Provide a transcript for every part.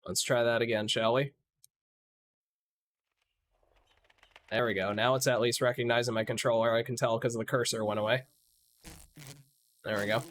Let's try that again, shall we? There we go. Now it's at least recognizing my controller. I can tell because the cursor went away. There we go.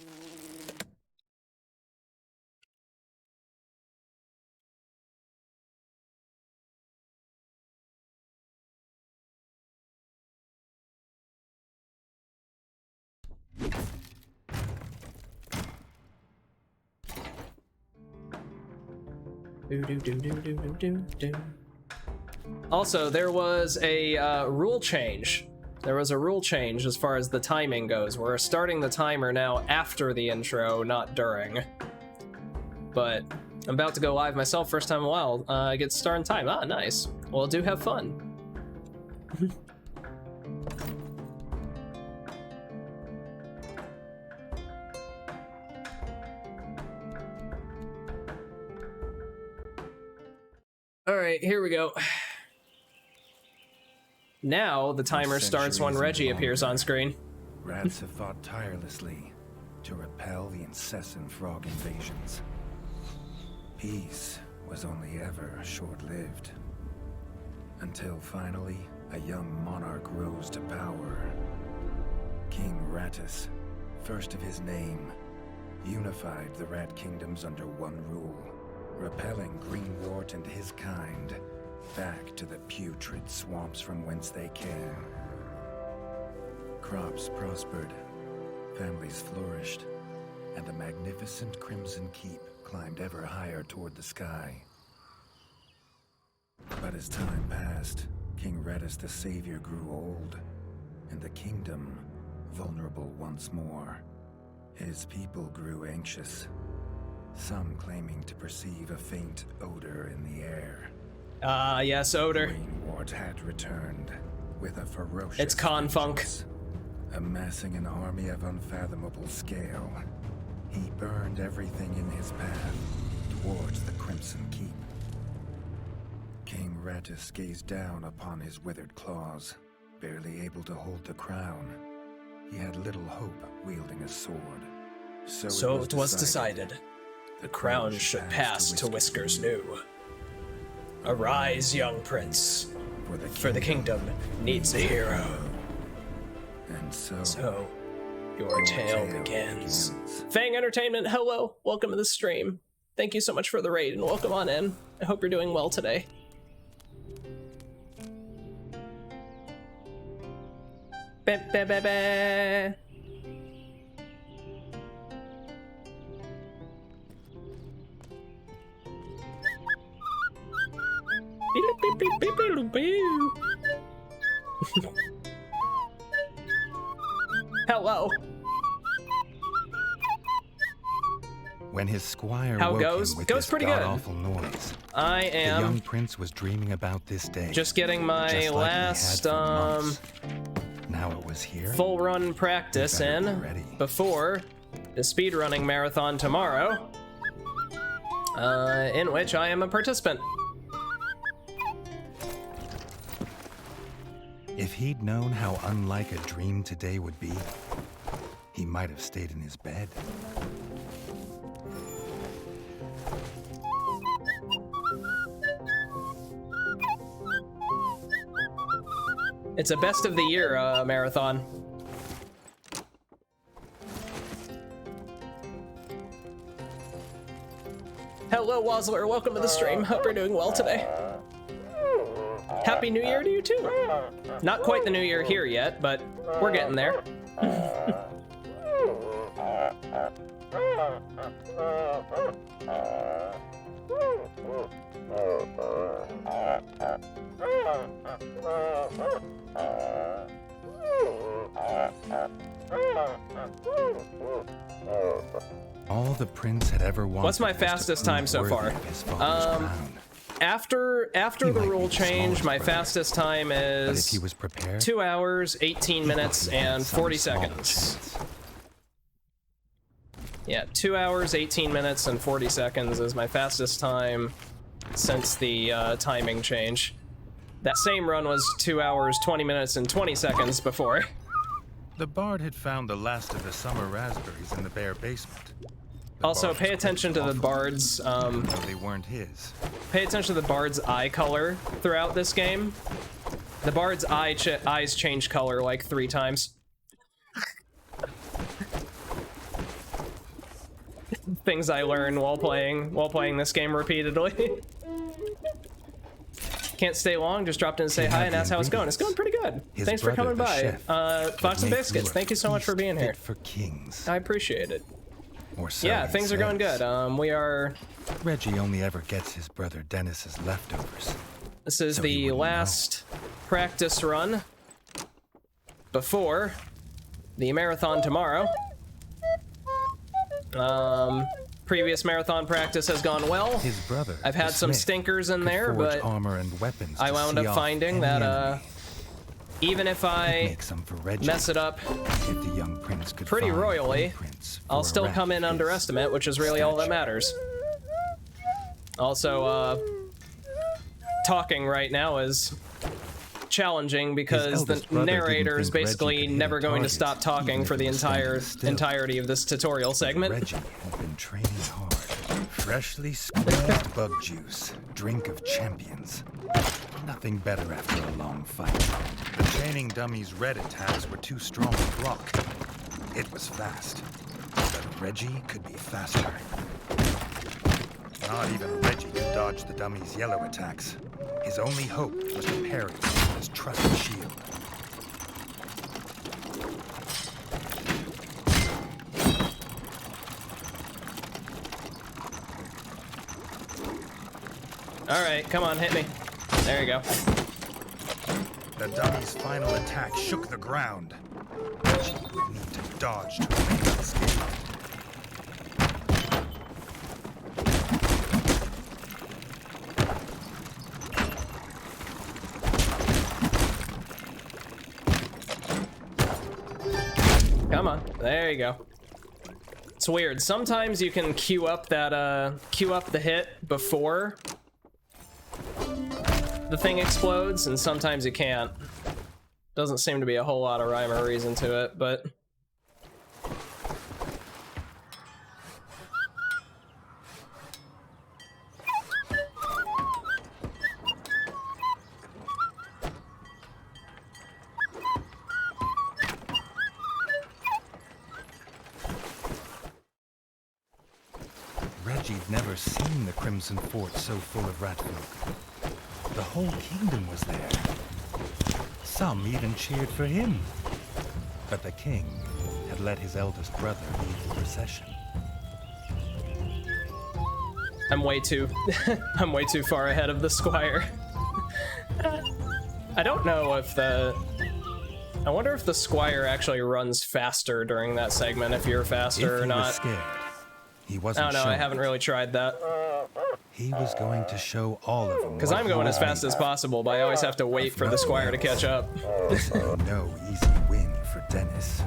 Also, there was a rule change. There was a rule change as far as the timing goes. We're starting the timer now after the intro, not during. But I'm about to go live myself, first time in a while. I get to start in time. Ah, nice. Well, do have fun. All right, here we go. Now the timer starts when Reggie appears on screen. Rats have fought tirelessly to repel the incessant frog invasions. Peace was only ever short-lived, until finally a young monarch rose to power. King Rattus, first of his name, unified the rat kingdoms under one rule, repelling Greenwort and his kind back to the putrid swamps from whence they came. Crops prospered, families flourished, and a magnificent crimson keep climbed ever higher toward the sky. But as time passed, King Rattus the Savior grew old, and the kingdom vulnerable once more. His people grew anxious, some claiming to perceive a faint odor in the air. Ah, yes, odor. Greenwort had returned with a ferocious It's Confunk. vengeance, amassing an army of unfathomable scale. He burned everything in his path towards the Crimson Keep. King Rattus gazed down upon his withered claws, barely able to hold the crown. He had little hope wielding a sword. So it was decided. The crown should pass to Whiskers New. Arise, young prince, for the kingdom needs a hero. And So, your tale begins. Fang Entertainment, hello, welcome to the stream. Thank you so much for the raid and welcome on in. I hope you're doing well today. Ba ba ba ba. Hello. When his squire How woke goes? him with Goes this pretty good. god-awful noise, I the young am prince was dreaming about this day. just getting my just like he last had for months. Now it was here. full run practice We better in be ready. before the speedrunning marathon tomorrow, in which I am a participant. If he'd known how unlike a dream today would be, he might have stayed in his bed. It's a best of the year marathon. Hello, Wazler. Welcome to the stream. Hope you're doing well today. Happy New Year to you too. Not quite the New Year here yet, but we're getting there. All the prince had ever wanted. What's my was to fastest prove time so worthy far? of his father's crown. After He the might rule be the change, smallest my brother, fastest time But if is he was prepared, 2 hours, 18 minutes, he had and some 40 small seconds. chance. Yeah, 2 hours, 18 minutes, and 40 seconds is my fastest time since the timing change. That same run was 2 hours, 20 minutes, and 20 seconds before. The bard had found the last of the summer raspberries in the bare basement. Also, pay attention to the bard's, They weren't his. pay attention to the bard's eye color throughout this game. The bard's eyes change color like 3 times. Things I learn while playing this game repeatedly. Can't stay long, just dropped in to say hi and ask how it's going. It's going pretty good. Thanks for coming by. Fox and Biscuits, thank you so much for being here. For kings. I appreciate it. Or so Yeah, he things are going says. good. We are... Reggie only ever gets his brother Dennis's leftovers. This is So he the wouldn't last practice run before the marathon tomorrow. Previous marathon practice has gone well. His brother, I've had the some smith, stinkers in could there, forge but armor and weapons I to wound see up off finding any that enemy. even if Could I make some for Reggie, mess it up if the young prince could pretty find royally, blueprints I'll for a still rat come in of his underestimate, which is really all that stature. matters. Also, talking right now is challenging because the eldest brother narrator didn't is think Reggie basically could hit a never going to target, stop talking even for if the he was standing entire still. entirety of this tutorial segment. Reggie had been training hard. Freshly squeezed bug juice. Drink of champions. Nothing better after a long fight. The training dummy's red attacks were too strong to block. It was fast. But Reggie could be faster. Not even Reggie could dodge the dummy's yellow attacks. His only hope was to parry with his trusted shield. All right, come on, hit me. There you go. The dummy's final attack shook the ground. Reggie would need to dodge to remain unscathed. Come on, there you go. It's weird. Sometimes you can queue up the hit before the thing explodes, and sometimes you can't. Doesn't seem to be a whole lot of rhyme or reason to it, but... Reggie'd never seen the Crimson Fort so full of ratfolk. The whole kingdom was there. Some even cheered for him. But the king had let his eldest brother lead the procession. I'm way too far ahead of the squire. I don't know if I wonder if the squire actually runs faster during that segment, if you're faster If or he not. was scared, he I wasn't don't know, sure. I haven't really tried that. He was going to show all of them. Because I'm going as fast as possible, but I always have to wait for the squire to catch up. This is no easy win for Dennis.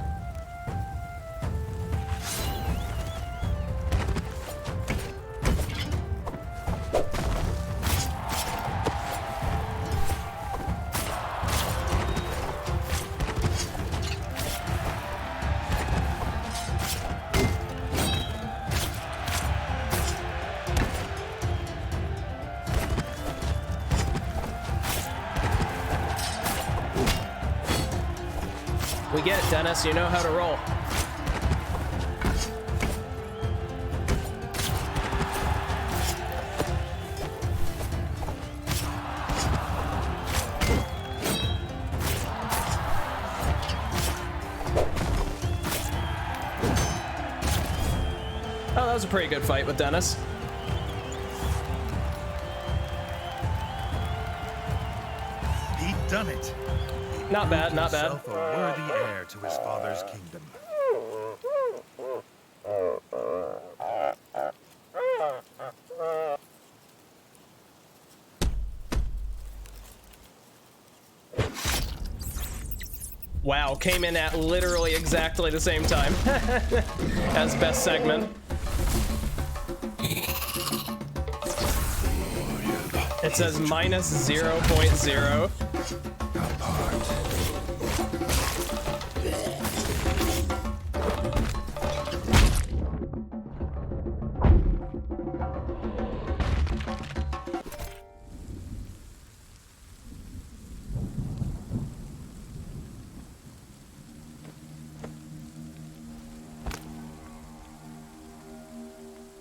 We get it, Dennis. You know how to roll. Oh, that was a pretty good fight with Dennis. He'd done it. Not bad, not bad. Himself a worthy heir to his father's kingdom. Wow, came in at literally exactly the same time as best segment. It says minus 0.0.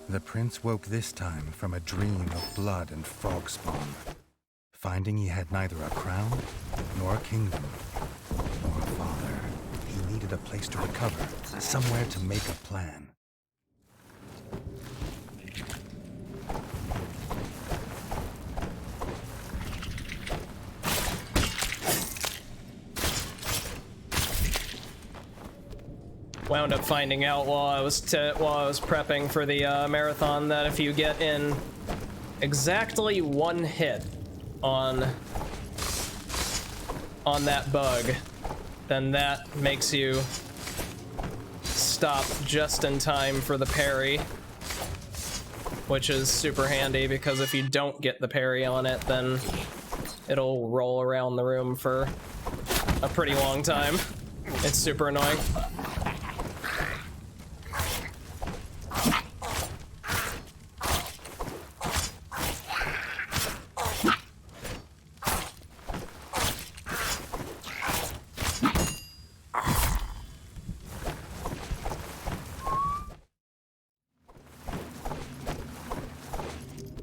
The prince woke this time from a dream of blood and frog spawn, finding he had neither a crown, nor a kingdom, nor a father. He needed a place to recover, somewhere to make a plan. Wound up finding out while I was prepping for the marathon that if you get in exactly one hit on that bug, then that makes you stop just in time for the parry, which is super handy because if you don't get the parry on it, then it'll roll around the room for a pretty long time. It's super annoying.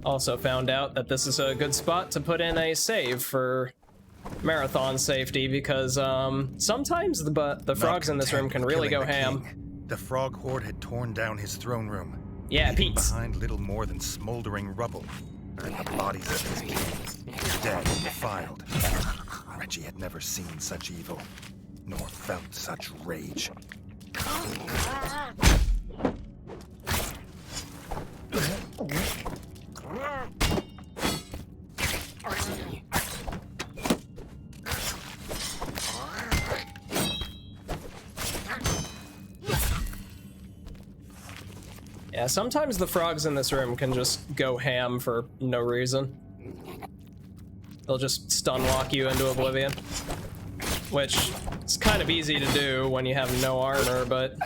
Also found out that this is a good spot to put in a save for marathon safety because sometimes the frogs in this room can really go ham. The frog horde had torn down his throne room. Yeah, leaving Pete's. behind little more than smoldering rubble, and the bodies of his king, dead and defiled. Reggie had never seen such evil, nor felt such rage. Yeah, sometimes the frogs in this room can just go ham for no reason. They'll just stun lock you into oblivion, which is kind of easy to do when you have no armor, but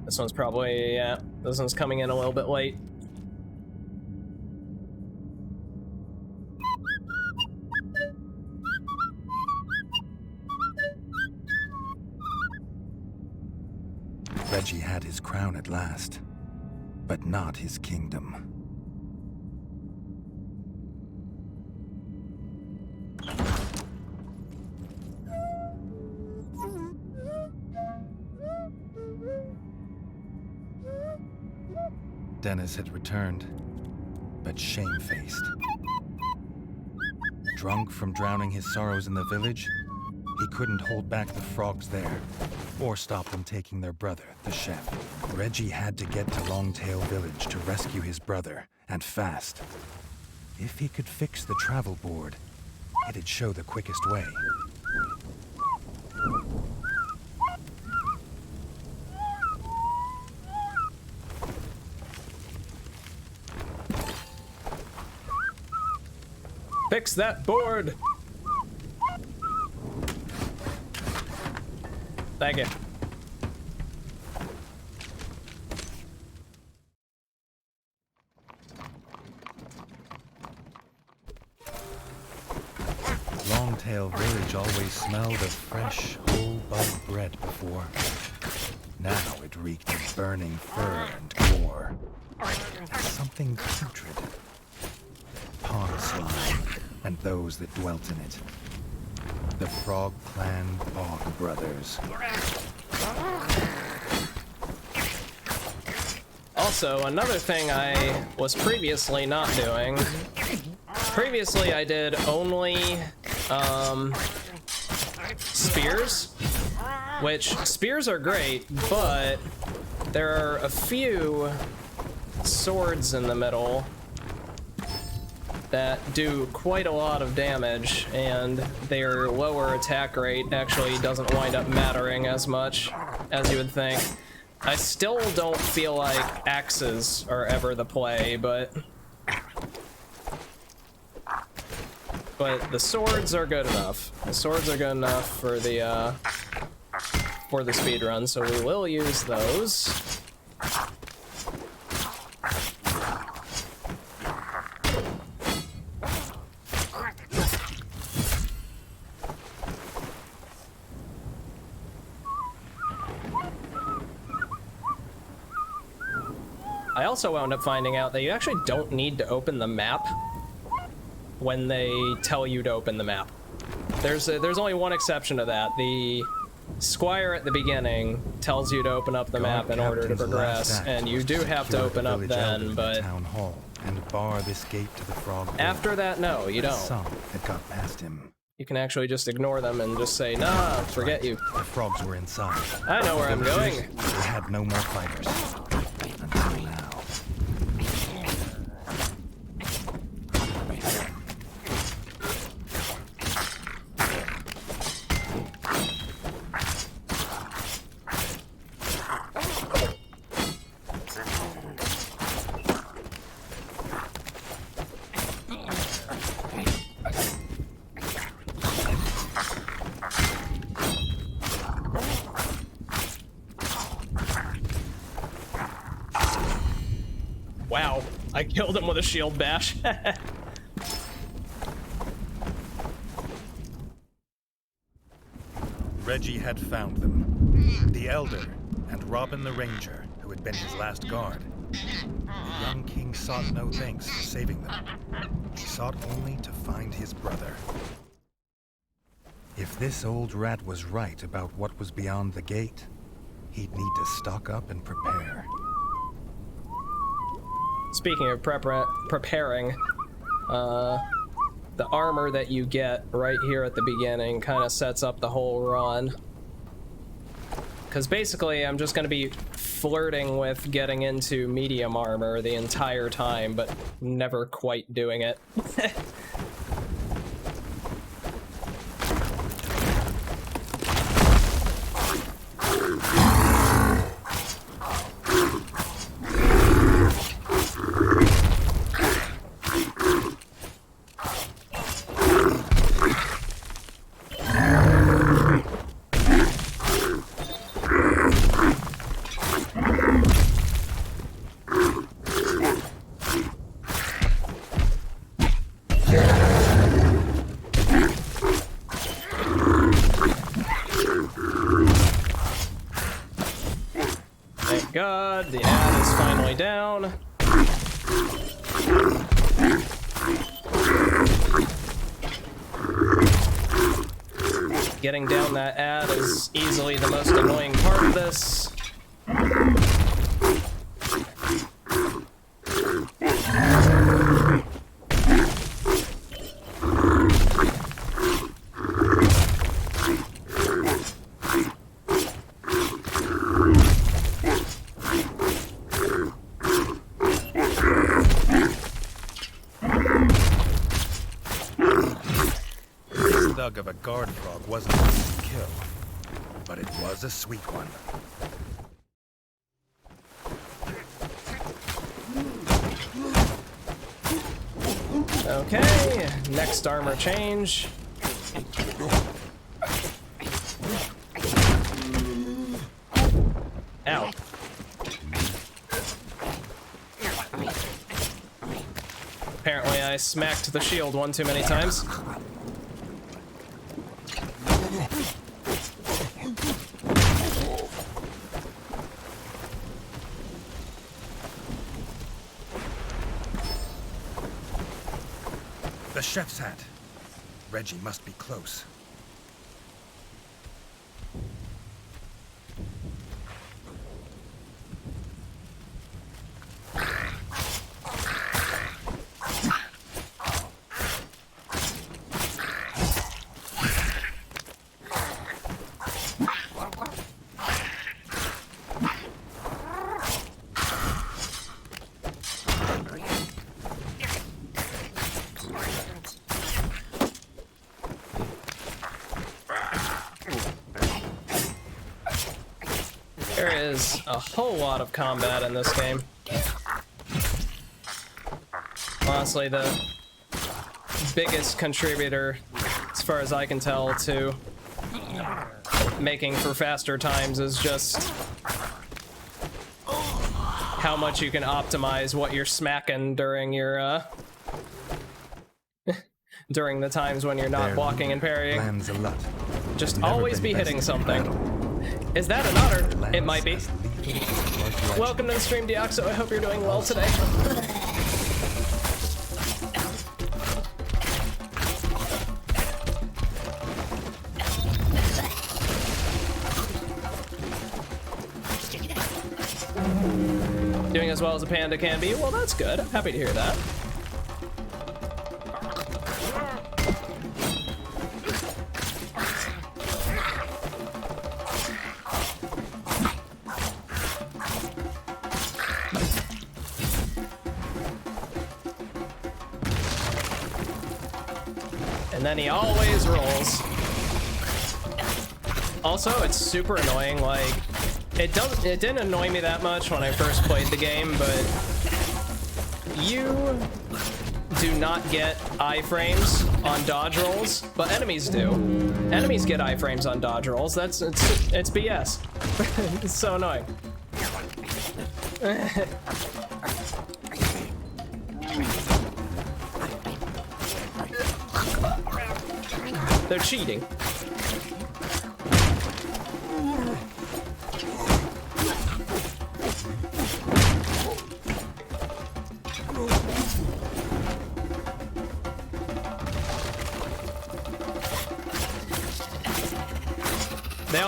this one's probably, yeah, this one's coming in a little bit late. Reggie had his crown at last, but not his kingdom. Dennis had returned, but shamefaced. Drunk from drowning his sorrows in the village, he couldn't hold back the frogs there, or stop them taking their brother, the chef. Reggie had to get to Longtail Village to rescue his brother, and fast. If he could fix the travel board, it'd show the quickest way. Fix that board! Thank you. Longtail Village always smelled of fresh, whole bug bread before. Now it reeked of burning fur and gore. Something putrid. Pond slime, and those that dwelt in it. The Frog Clan Bog Brothers. Also, another thing I was previously not doing. Previously I did only spears, which spears are great, but there are a few swords in the middle that do quite a lot of damage, and their lower attack rate actually doesn't wind up mattering as much as you would think. I still don't feel like axes are ever the play, but the swords are good enough. The swords are good enough for the speedrun, so we will use those. also wound up finding out that you actually don't need to open the map when they tell you to open the map. There's only one exception to that. The Squire at the beginning tells you to open up the map in order to progress, and you do have to open up then, but town hall and bar this gate to the frog. After that, no, you don't. Some had got past him. You can actually just ignore them and just say, nah, forget you. The frogs were inside. I know where I'm going. They had no more fighters. Until now. Wow, I killed him with a shield bash. Reggie had found them. The Elder and Robin the Ranger, who had been his last guard. The young king sought no thanks for saving them. He sought only to find his brother. If this old rat was right about what was beyond the gate, he'd need to stock up and prepare. Speaking of preparing, the armor that you get right here at the beginning kind of sets up the whole run. Because basically, I'm just going to be flirting with getting into medium armor the entire time, but never quite doing it. God, the ad is finally down. Getting down that ad is easily the most annoying part of this. Of a guard frog wasn't an easy kill, but it was a sweet one. Okay, next armor change. Ow. Apparently I smacked the shield one too many times. The chef's hat. Reggie must be close. There is a whole lot of combat in this game. Honestly, the biggest contributor, as far as I can tell, to making for faster times is just how much you can optimize what you're smacking during your during the times when you're not blocking and parrying. Lands a lot. Just always be hitting something. Is that an otter? It might be. Welcome to the stream, Deoxo. I hope you're doing well today. Doing as well as a panda can be. Well, that's good. I'm happy to hear that. And then he always rolls. Also, it's super annoying, like, it didn't annoy me that much when I first played the game, but you do not get iframes on dodge rolls, but enemies do. Enemies get iframes on dodge rolls. It's BS. It's so annoying. They're cheating. They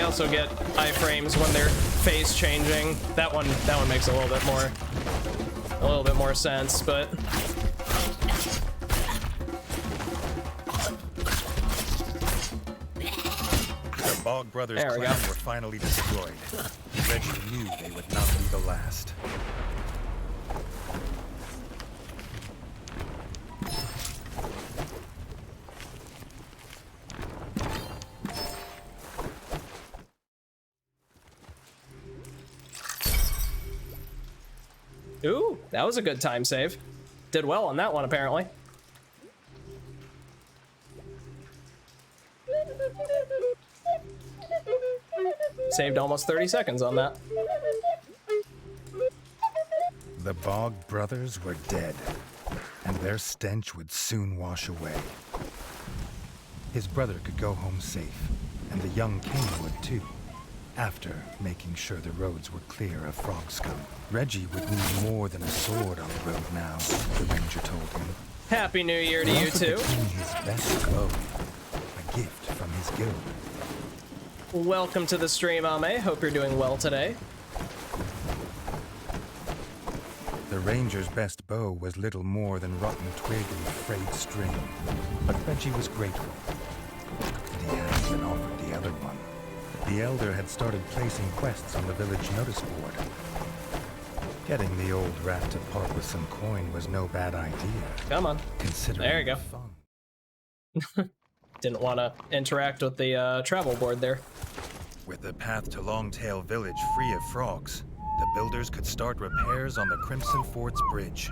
also get iframes when they're phase changing. That one makes a little bit more sense, but The Bog Brothers clan were finally destroyed. Reggie knew they would not be the last. ooh, that was a good time save. Did well on that one, apparently. Saved almost 30 seconds on that. The Bog Brothers were dead, and their stench would soon wash away. His brother could go home safe, and the young king would too, after making sure the roads were clear of frog scum. Reggie would need more than a sword on the road now, the ranger told him. Happy New Year to you too. The king his best bow, a gift from his guild. Welcome to the stream, Ame. Hope you're doing well today. The ranger's best bow was little more than rotten twig and frayed string, but Reggie was grateful, and he hadn't been offered the other one. The elder had started placing quests on the village notice board. Getting the old rat to part with some coin was no bad idea. Come on. Considering There you go. fun. Didn't want to interact with the travel board there. With the path to Longtail Village free of frogs, the builders could start repairs on the Crimson Fort's bridge.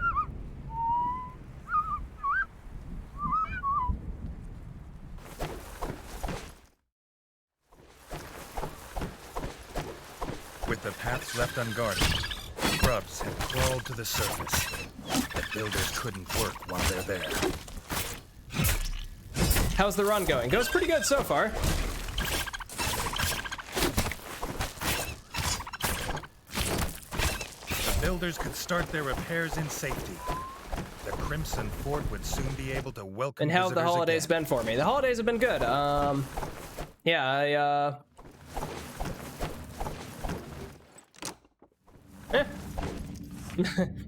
With the paths left unguarded, grubs had crawled to the surface. The builders couldn't work while they're there. How's the run going? Goes pretty good so far. The builders could start their repairs in safety. The Crimson Fort would soon be able to welcome And how have the visitors holidays again. been for me? The holidays have been good. Yeah, I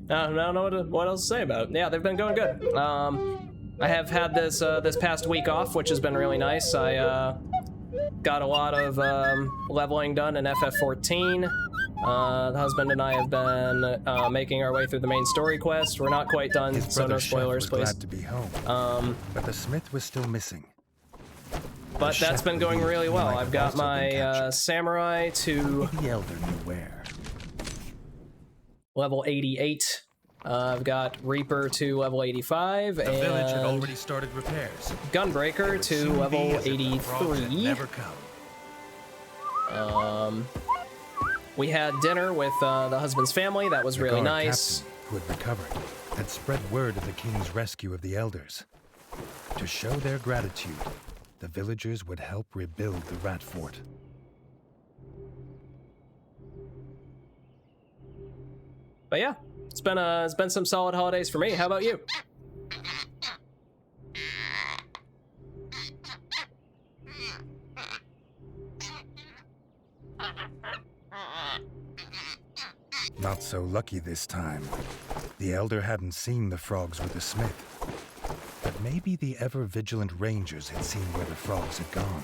don't know what else to say about it. Yeah, they've been going good. I have had this this past week off, which has been really nice. I got a lot of leveling done in FF14. The husband and I have been making our way through the main story quest. We're not quite done, His so no brother Chef spoilers, was please. glad to be home, but the smith was still missing. But The that's chef been going believed really he well. might I've have got also been my captured. samurai to The elder knew where. level 88. I've got Reaper to level 85, The village had and already started repairs. Gunbreaker Would to soon be level as if the frogs had 83. never come. We had dinner with the husband's family. That was The really guard nice. captain, who had recovered, had spread word of the king's rescue of the elders. To show their gratitude, the villagers would help rebuild the rat fort. But yeah, it's been some solid holidays for me. How about you? Not so lucky this time. The Elder hadn't seen the frogs with the smith. But maybe the ever-vigilant rangers had seen where the frogs had gone.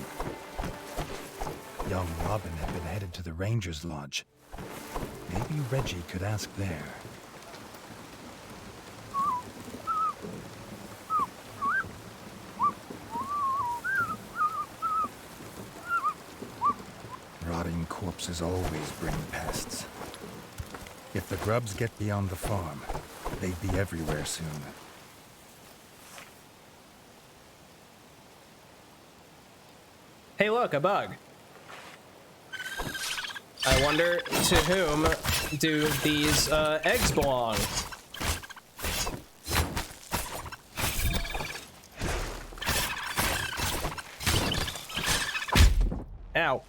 Young Robin had been headed to the Rangers' Lodge. Maybe Reggie could ask there. Rotting corpses always bring pests. If the grubs get beyond the farm, they'd be everywhere soon. Hey look, a bug. I wonder to whom do these eggs belong? Ow.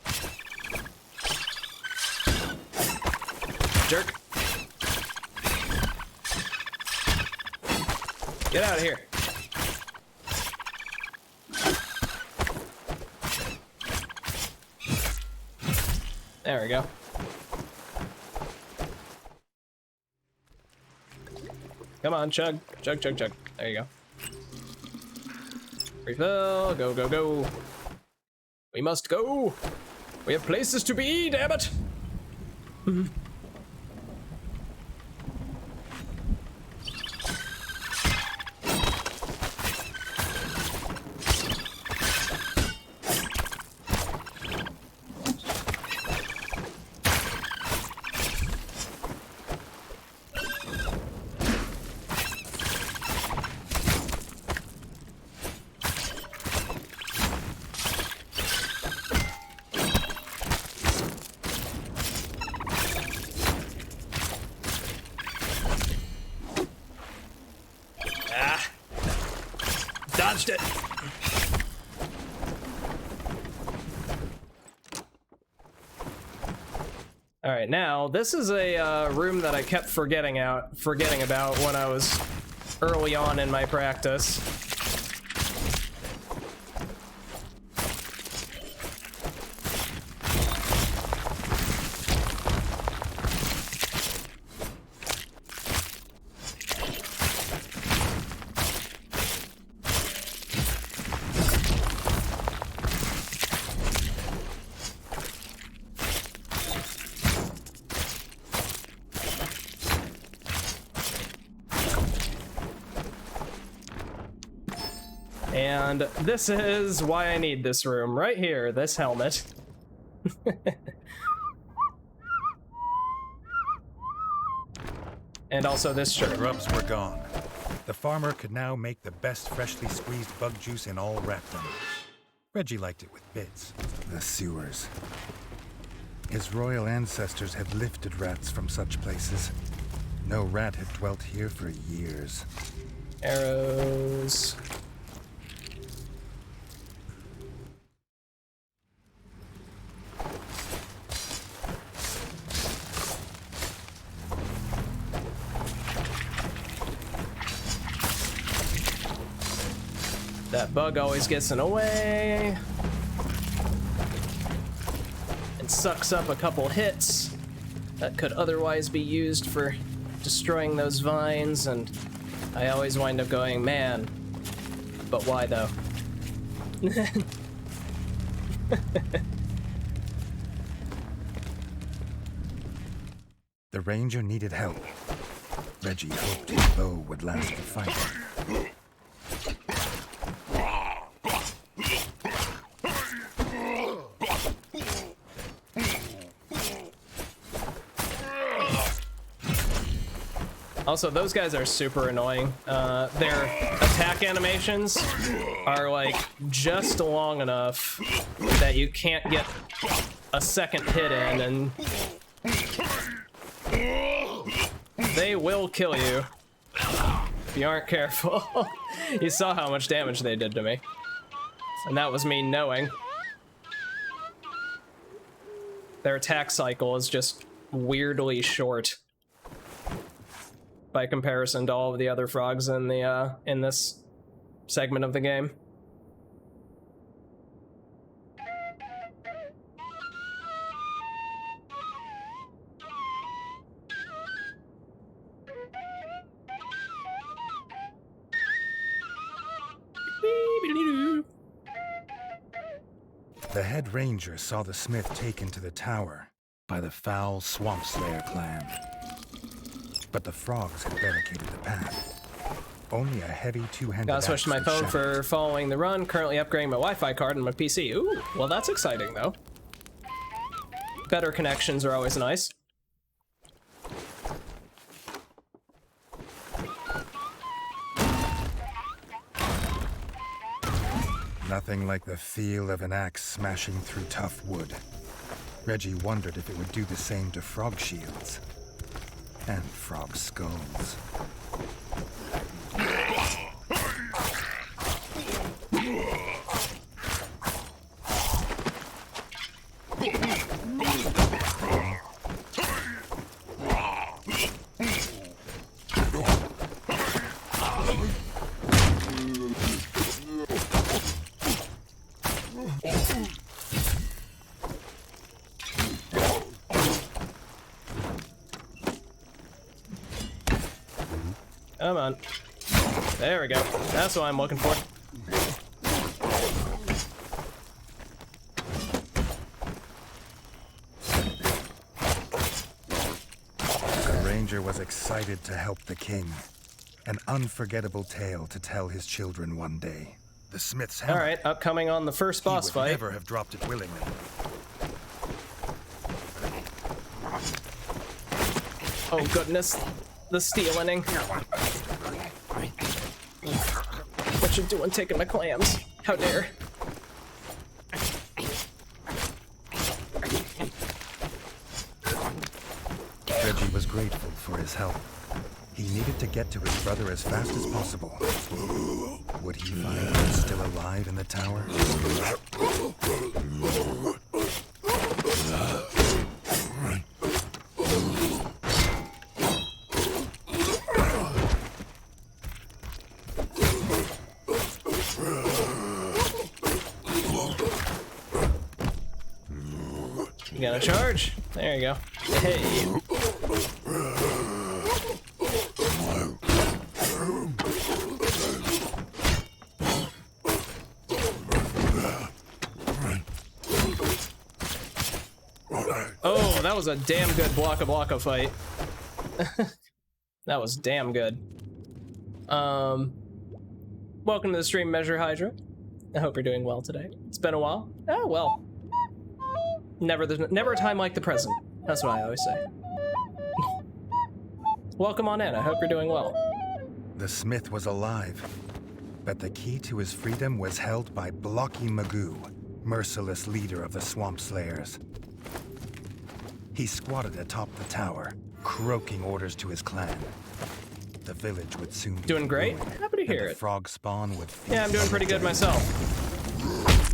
Jerk. Get out of here. There we go. Come on, chug. Chug, chug, chug. There you go. Refill. Go, go, go. We must go. We have places to be, damn it. Dodged it. All right, now this is a room that I kept forgetting about when I was early on in my practice. And this is why I need this room, right here, this helmet. And also this shirt. The grubs were gone. The farmer could now make the best freshly squeezed bug juice in all Ratdom. Reggie liked it with bits. The sewers. His royal ancestors had lifted rats from such places. No rat had dwelt here for years. Arrows. That bug always gets in the way. And sucks up a couple hits that could otherwise be used for destroying those vines, and I always wind up going, man, but why though? The ranger needed help. Reggie hoped his bow would last the fight. Also, those guys are super annoying. Their attack animations are like just long enough that you can't get a second hit in, and they will kill you if you aren't careful. You saw how much damage they did to me, and that was me knowing. Their attack cycle is just weirdly short. by comparison to all of the other frogs in the in this segment of the game. The head ranger saw the smith taken to the tower by the foul Swamp Slayer clan. But the frogs had barricaded the path. Only a heavy two-handed Gotta switch to my axe phone would for shatter. following the run. Currently upgrading my Wi-Fi card on my PC. Ooh, well that's exciting though. Better connections are always nice. Nothing like the feel of an axe smashing through tough wood. Reggie wondered if it would do the same to frog shields. And frog skulls. Come on. There we go. That's what I'm looking for. The ranger was excited to help the king. An unforgettable tale to tell his children one day. The smith's hammer. Alright, upcoming on the first boss He would fight. never have dropped it willingly. Oh goodness. The stealing. What you doing taking my clams? How dare. Reggie was grateful for his help. He needed to get to his brother as fast as possible. Would he find him still alive in the tower? You gotta charge. There you go. Hey. Oh, that was a damn good blocka fight. That was damn good. Welcome to the stream, Measure Hydra. I hope you're doing well today. It's been a while. Oh, well. Never a time like the present. That's what I always say. Welcome on in. I hope you're doing well. The smith was alive, but the key to his freedom was held by Blocky Magoo, merciless leader of the Swamp Slayers. He squatted atop the tower, croaking orders to his clan. The village would soon be Doing great? ruined, Happy to hear and the it. frog spawn would feast Yeah, I'm doing on pretty the good dead. myself.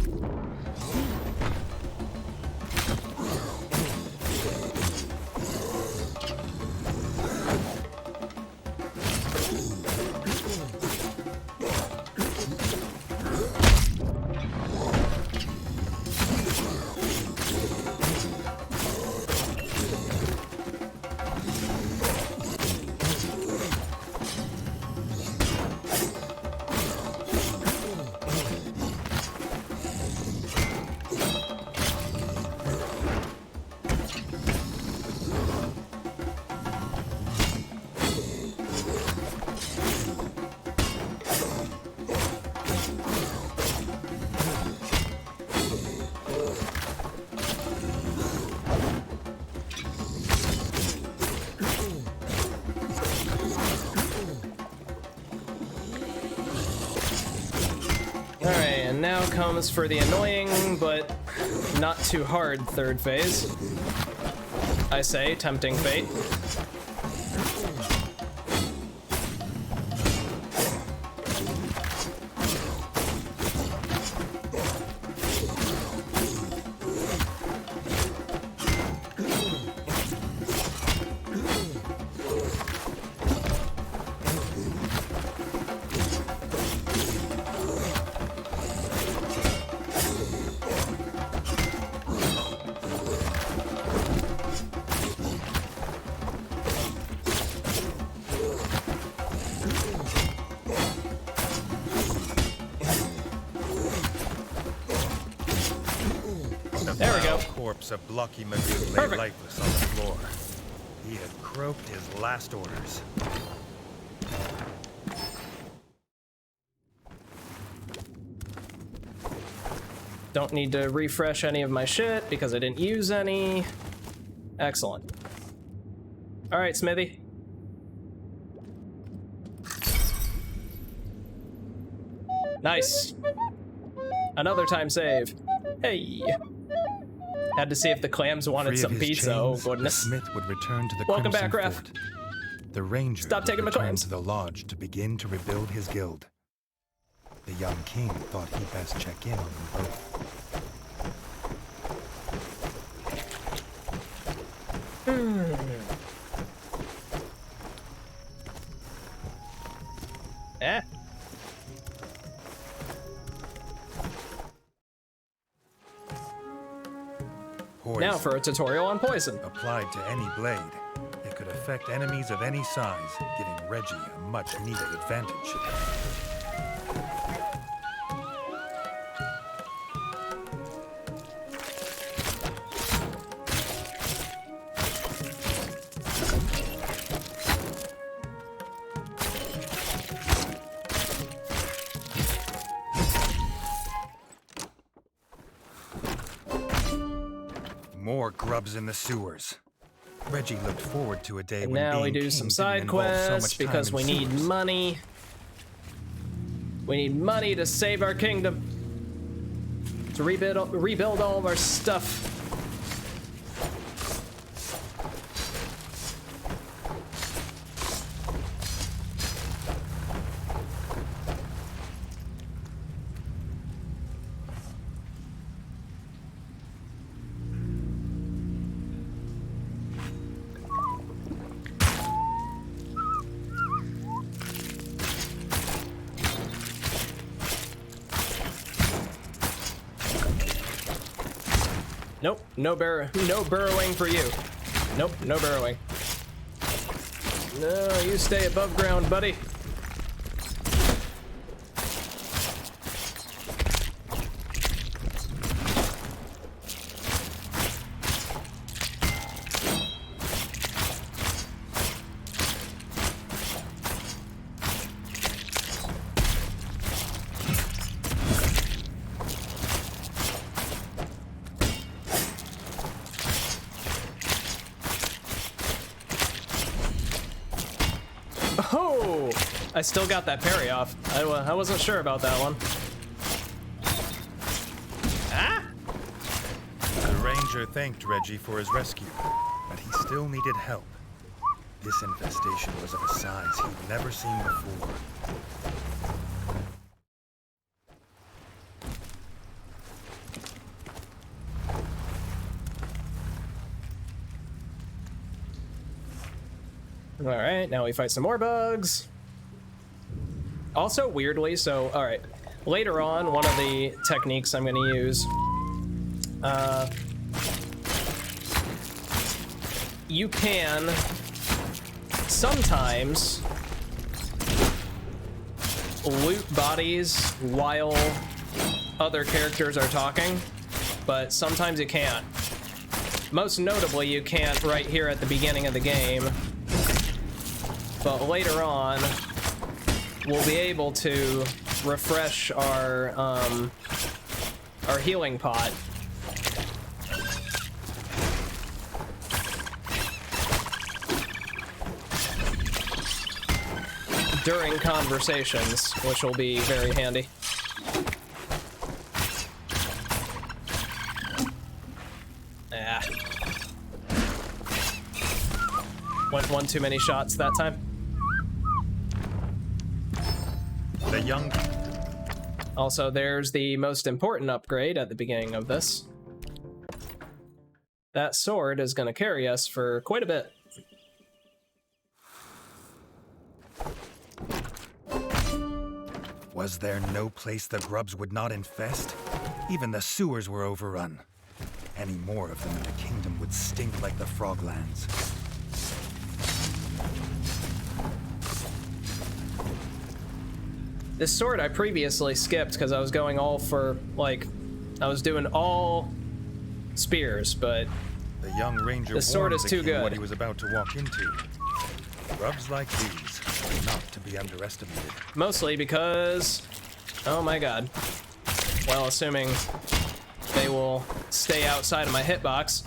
Now comes for the annoying, but not too hard third phase. I say, tempting fate. There we go. The corpse of blocky Modulo lay Perfect. lifeless on the floor. He had croaked his last orders. Don't need to refresh any of my shit because I didn't use any. Excellent. All right, Smithy. Nice. Another time save. Hey. Had to see if the clams wanted Free of some his pizza. chains, Oh, goodness. The smith would return to the Welcome Crimson back, Ref. Fort. The ranger Stop would taking my return claims. to the lodge to begin to rebuild his guild. The young king thought he'd best check in on them both. Eh. Poison, Now for a tutorial on poison. applied to any blade, it could affect enemies of any size, giving Reggie a much-needed advantage. More grubs in the sewers. Reggie looked forward to a day And when now we being do king some didn't side involve so quests much time because in we need sewers. money. We need money to save our kingdom. To rebuild all of our stuff. Nope, no burrowing for you. Nope, no burrowing. No, you stay above ground, buddy. Oh, I still got that parry off. I wasn't sure about that one. Ah! The ranger thanked Reggie for his rescue, but he still needed help. This infestation was of a size he'd never seen before. All right, now we fight some more bugs. Also, weirdly, so, all right, later on, one of the techniques I'm going to use, you can sometimes loot bodies while other characters are talking, but sometimes you can't. Most notably, you can't right here at the beginning of the game. But later on, we'll be able to refresh our healing pot. During conversations, which will be very handy. Ah. Went one too many shots that time. The young... Also, there's the most important upgrade at the beginning of this. That sword is going to carry us for quite a bit. Was there no place the grubs would not infest? Even the sewers were overrun. Any more of them in the kingdom would stink like the Froglands. This sword I previously skipped because I was going all for, like, I was doing all spears, but The young ranger the sword warned is the too king good. what he was about to walk into. Grubs like these are not to be underestimated. Mostly because, oh my god. Well, assuming they will stay outside of my hitbox.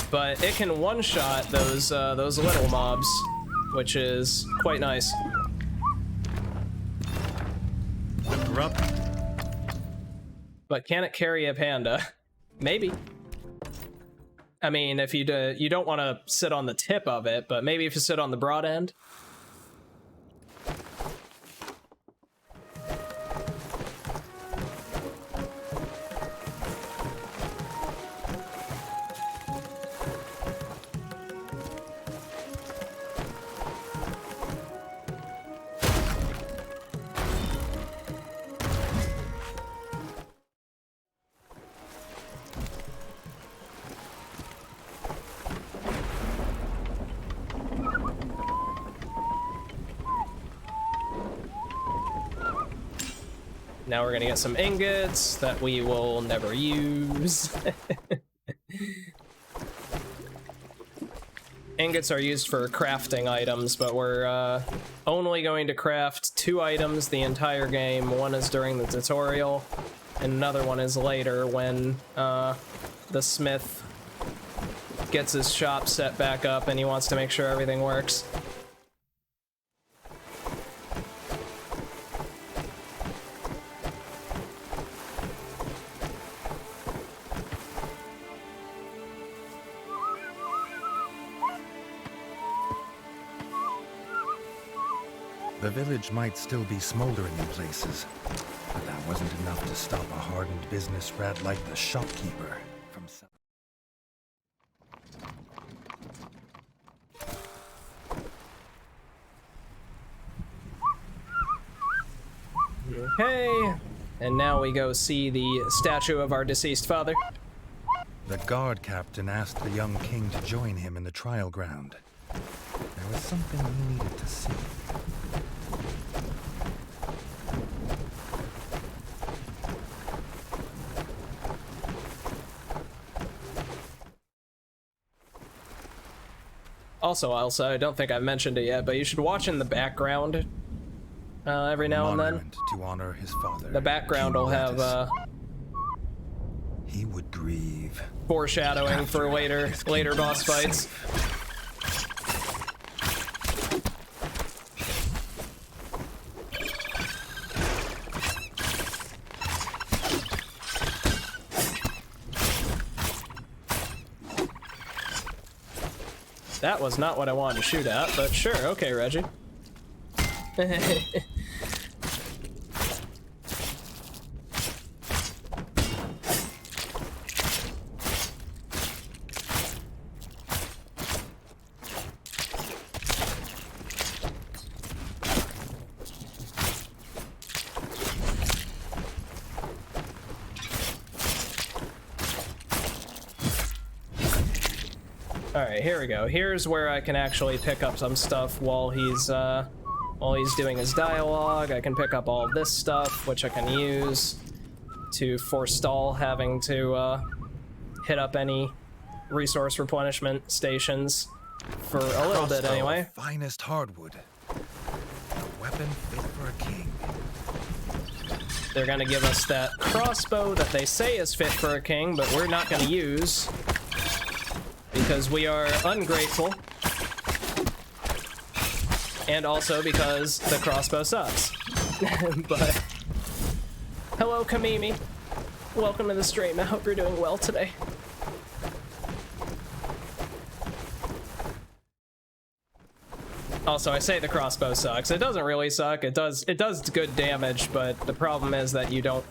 But it can one-shot those little mobs, which is quite nice. Grub. But can it carry a panda? Maybe. I mean, if you don't want to sit on the tip of it, but maybe if you sit on the broad end. Now we're gonna get some ingots that we will never use. Ingots are used for crafting items, but we're only going to craft 2 items the entire game. One is during the tutorial, and another one is later when the smith gets his shop set back up and he wants to make sure everything works. The village might still be smoldering in places, but that wasn't enough to stop a hardened business rat like the shopkeeper from selling. Okay, and now we go see the statue of our deceased father. The guard captain asked the young king to join him in the trial ground. There was something he needed to see. Also, Elsa, I don't think I've mentioned it yet, but you should watch in the background every now and then. Monument to honor his father. The background will have he would grieve. foreshadowing for later boss fights. That was not what I wanted to shoot at, but sure, okay, Reggie. Alright, here we go. Here's where I can actually pick up some stuff while he's doing his dialogue. I can pick up all this stuff, which I can use to forestall having to hit up any resource replenishment stations for a little bit anyway. Finest hardwood. A weapon fit for a king. They're gonna give us that crossbow that they say is fit for a king, but we're not gonna use because we are ungrateful, and also because the crossbow sucks. But hello, Kamimi. Welcome to the stream. I hope you're doing well today. Also, I say the crossbow sucks. It doesn't really suck. It does good damage, but the problem is that you don't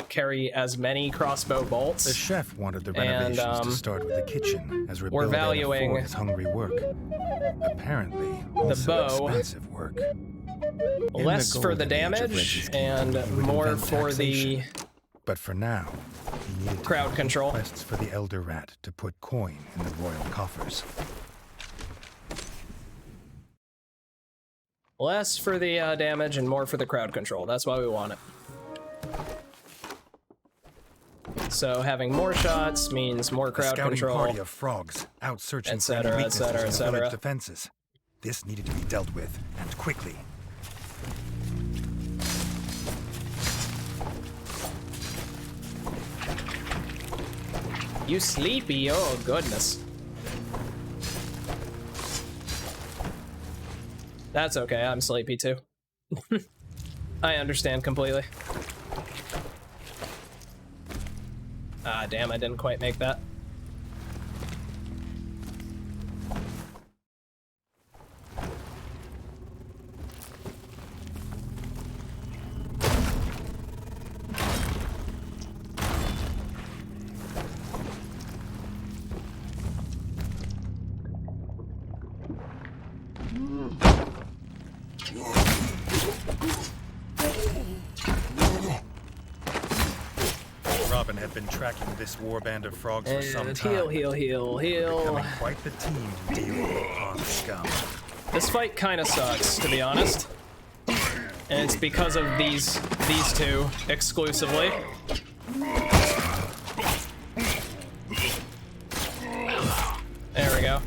carry as many crossbow bolts. The chef wanted the renovations to start with the kitchen, as rebuilding valuing his hungry work. Apparently, also bow expensive work. Less for the damage and more for the But for now, he needed crowd control. requests for the elder rat to put coin in the royal coffers. Less for the damage and more for the crowd control. That's why we want it. So having more shots means more crowd scouting control. Party of frogs out searching for any etc., weaknesses etc., in the village etc. defenses. This needed to be dealt with, and quickly. You sleepy? Oh goodness. That's okay, I'm sleepy too. I understand completely. Ah, damn, I didn't quite make that. Robin had been tracking this warband of frogs for some And time. heal. Becoming quite the team to deal with the pond scum. This fight kind of sucks, to be honest. And it's because of these two exclusively. There we go.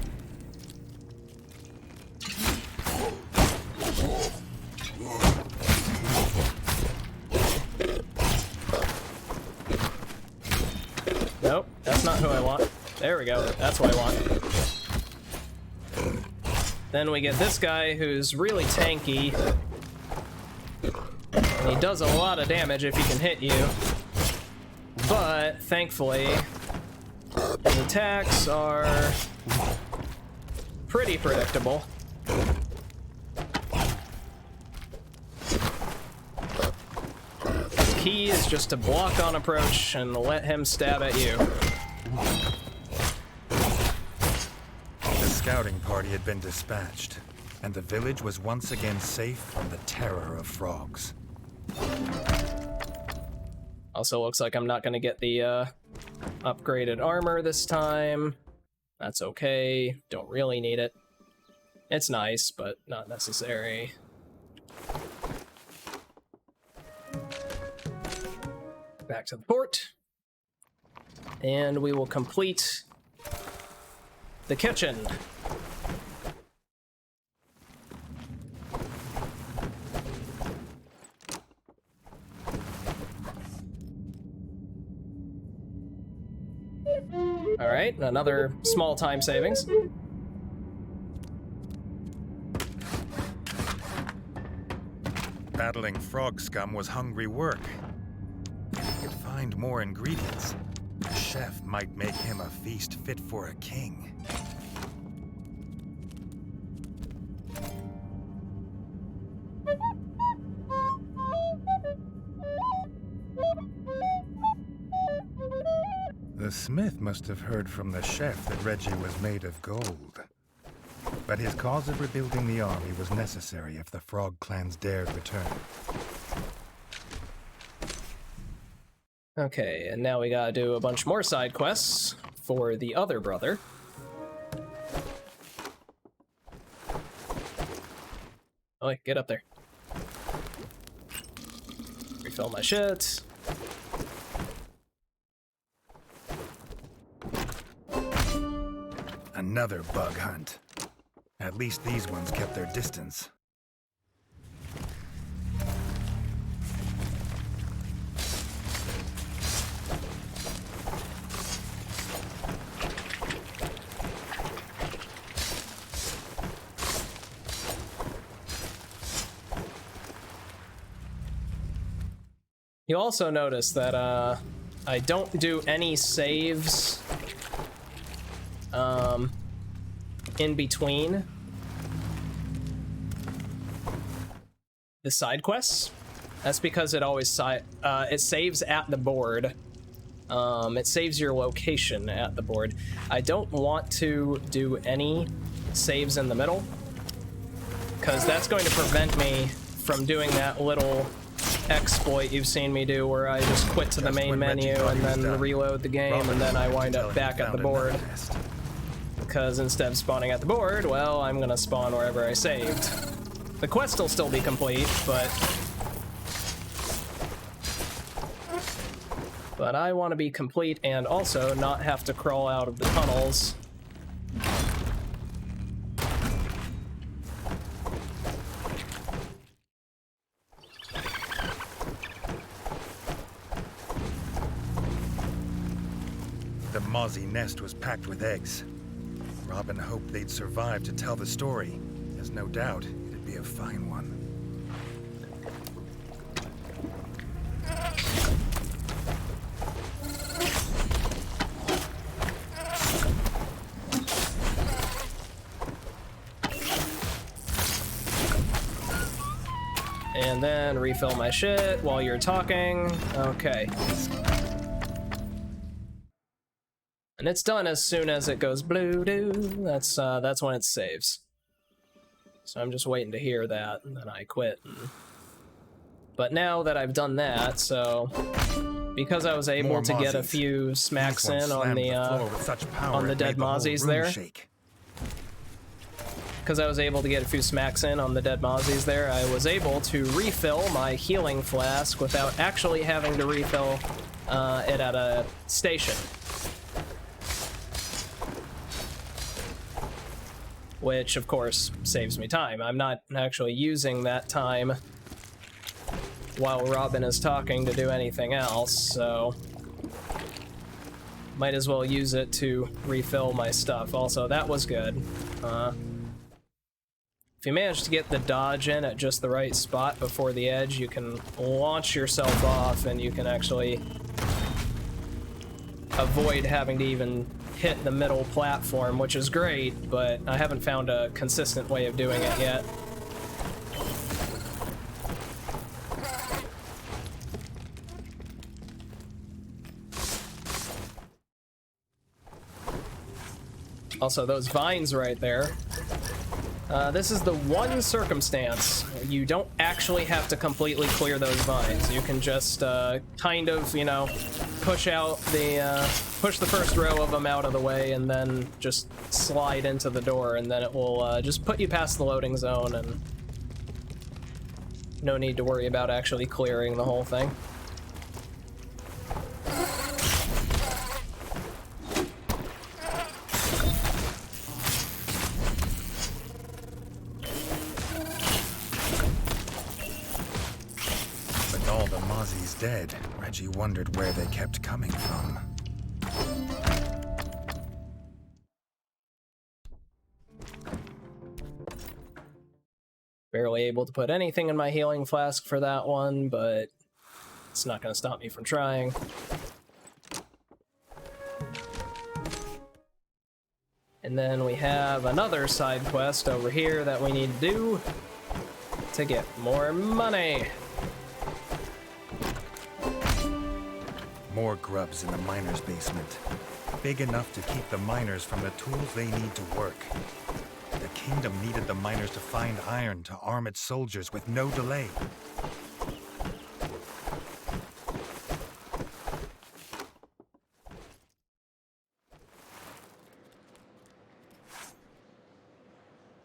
Nope, that's not who I want. There we go, that's what I want. Then we get this guy who's really tanky. And he does a lot of damage if he can hit you. But, thankfully, his attacks are pretty predictable. The key is just to block on approach and let him stab at you. The scouting party had been dispatched, and the village was once again safe from the terror of frogs. Also looks like I'm not gonna get the upgraded armor this time. That's okay, don't really need it. It's nice, but not necessary. Back to the port. And we will complete the kitchen. All right, another small time savings. Battling frog scum was hungry work. If he could find more ingredients, the chef might make him a feast fit for a king. The smith must have heard from the chef that Reggie was made of gold. But his cause of rebuilding the army was necessary if the Frog clans dared return. Okay, and now we gotta do a bunch more side quests for the other brother. Oh, wait, get up there. Refill my shit. Another bug hunt. At least these ones kept their distance. You also notice that I don't do any saves in between the side quests. That's because it always it saves at the board. It saves your location at the board. I don't want to do any saves in the middle, because that's going to prevent me from doing that little exploit you've seen me do where I just quit to the main menu and then reload the game, and then I wind up back at the board. Because instead of spawning at the board, well, I'm gonna spawn wherever I saved. The quest will still be complete, but But I want to be complete and also not have to crawl out of the tunnels. The mozzie nest was packed with eggs. Robin hoped they'd survive to tell the story, as no doubt it'd be a fine one. And then refill my shit while you're talking. Okay. And it's done as soon as it goes blue-doo. That's when it saves. So I'm just waiting to hear that, and then I quit. But now that I've done that, so because I was able to get a few smacks in on the dead mozzies there. Because I was able to get a few smacks in on the dead mozzies there, I was able to refill my healing flask without actually having to refill it at a station. Which, of course, saves me time. I'm not actually using that time while Robin is talking to do anything else, so might as well use it to refill my stuff. Also, that was good. If you manage to get the dodge in at just the right spot before the edge, you can launch yourself off and you can actually avoid having to even hit the middle platform, which is great, but I haven't found a consistent way of doing it yet. Also, those vines right there. This is the one circumstance you don't actually have to completely clear those vines. You can just kind of, you know, push the first row of them out of the way and then just slide into the door, and then it will just put you past the loading zone, and no need to worry about actually clearing the whole thing. Dead, Reggie wondered where they kept coming from. Barely able to put anything in my healing flask for that one, but it's not going to stop me from trying. And then we have another side quest over here that we need to do to get more money. More grubs in the miners' basement. Big enough to keep the miners from the tools they need to work. The kingdom needed the miners to find iron to arm its soldiers with no delay.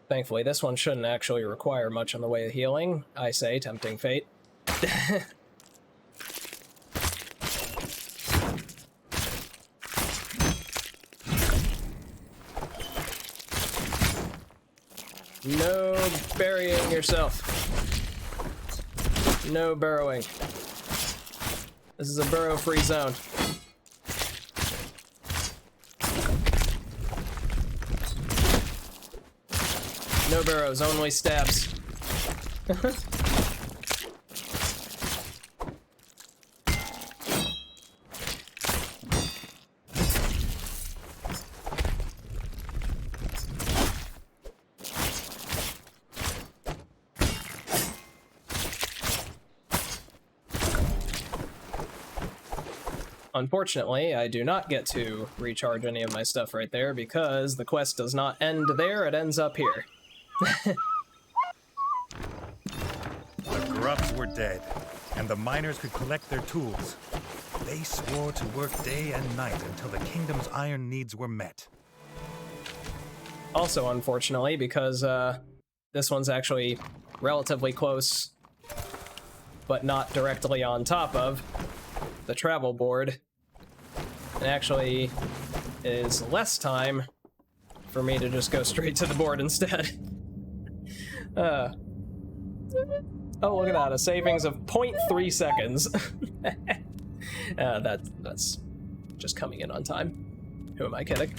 Thankfully, this one shouldn't actually require much in the way of healing. I say, tempting fate. No burying yourself. No burrowing. This is a burrow-free zone. No burrows, only stabs. Unfortunately, I do not get to recharge any of my stuff right there because the quest does not end there, it ends up here. The grubs were dead, and the miners could collect their tools. They swore to work day and night until the kingdom's iron needs were met. Also, unfortunately, because this one's actually relatively close, but not directly on top of the travel board, actually is less time for me to just go straight to the board instead. Oh, look at that, a savings of 0.3 seconds. That's just coming in on time. Who am I kidding?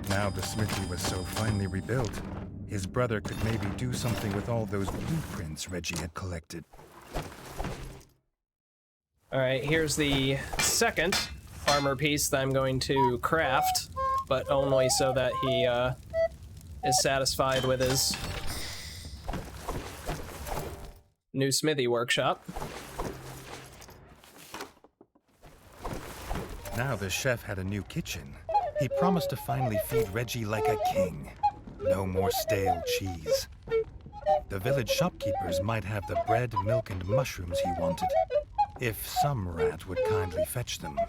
Now the smithy was so finely rebuilt, his brother could maybe do something with all those blueprints Reggie had collected. Alright, here's the second armor piece that I'm going to craft, but only so that he is satisfied with his new smithy workshop. Now the chef had a new kitchen. He promised to finally feed Reggie like a king. No more stale cheese. The village shopkeepers might have the bread, milk, and mushrooms he wanted, if some rat would kindly fetch them.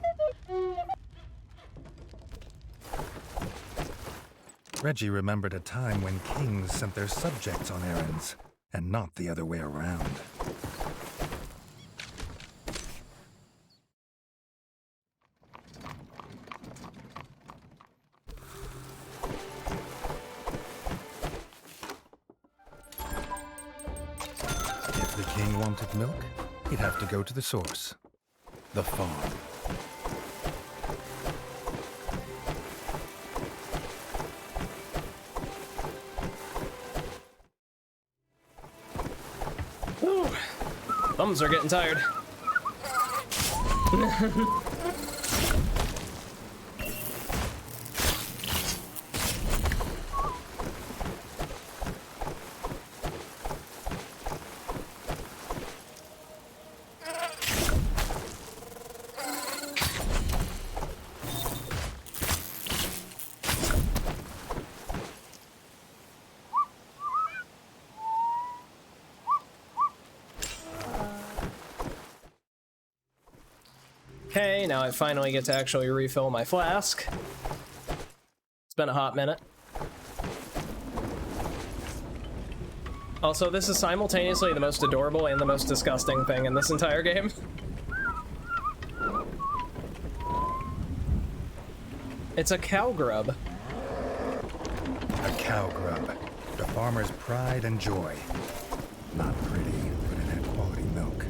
Reggie remembered a time when kings sent their subjects on errands, and not the other way around. If the king wanted milk, he'd have to go to the source, the farm. Ooh, thumbs are getting tired. Okay, now I finally get to actually refill my flask. It's been a hot minute. Also, this is simultaneously the most adorable and the most disgusting thing in this entire game. It's a cow grub. A cow grub. The farmer's pride and joy. Not pretty, but it had quality milk.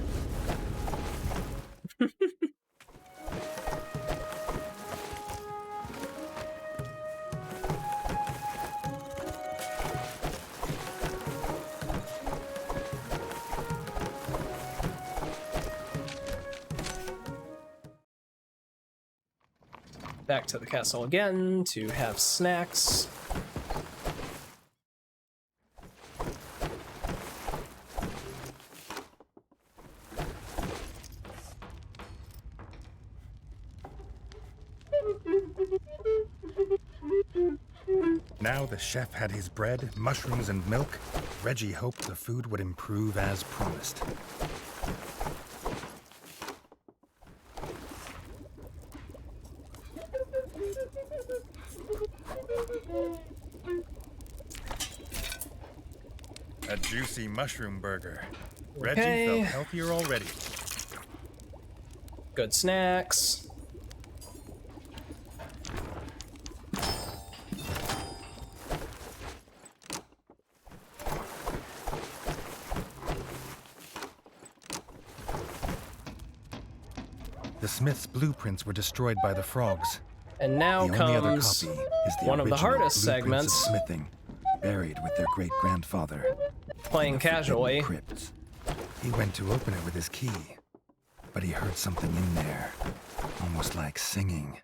Back to the castle again to have snacks. Now the chef had his bread, mushrooms, and milk. Reggie hoped the food would improve as promised. A juicy mushroom burger. Reggie Okay. felt healthier already. Good snacks. The smith's blueprints were destroyed by the frogs. And now The only other comes copy is the one of the original hardest blueprints of segments, smithing, buried with their great-grandfather. playing in the forbidden casually. crypts. He went to open it with his key, but he heard something in there, almost like singing.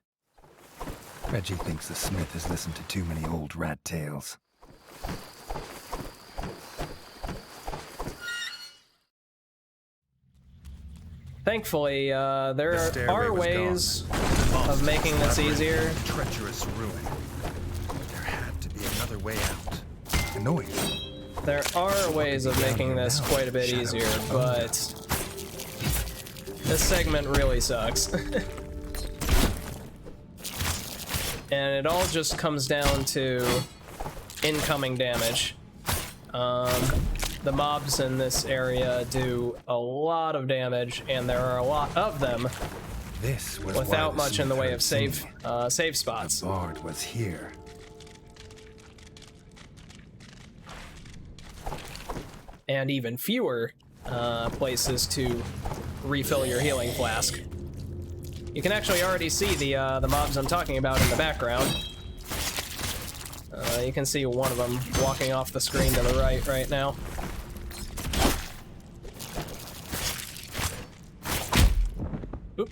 Reggie thinks the smith has listened to too many old rat tales. Thankfully, there The stairway are was ways gone. of making this easier. Treacherous ruin. There had to be another way out. Annoying. There are ways of making this quite a bit easier, but this segment really sucks. And it all just comes down to incoming damage. The mobs in this area do a lot of damage, and there are a lot of them, This was without why much in the way of save save spots. The bard was here. And even fewer places to refill your healing flask. You can actually already see the mobs I'm talking about in the background. You can see one of them walking off the screen to the right now. Oop.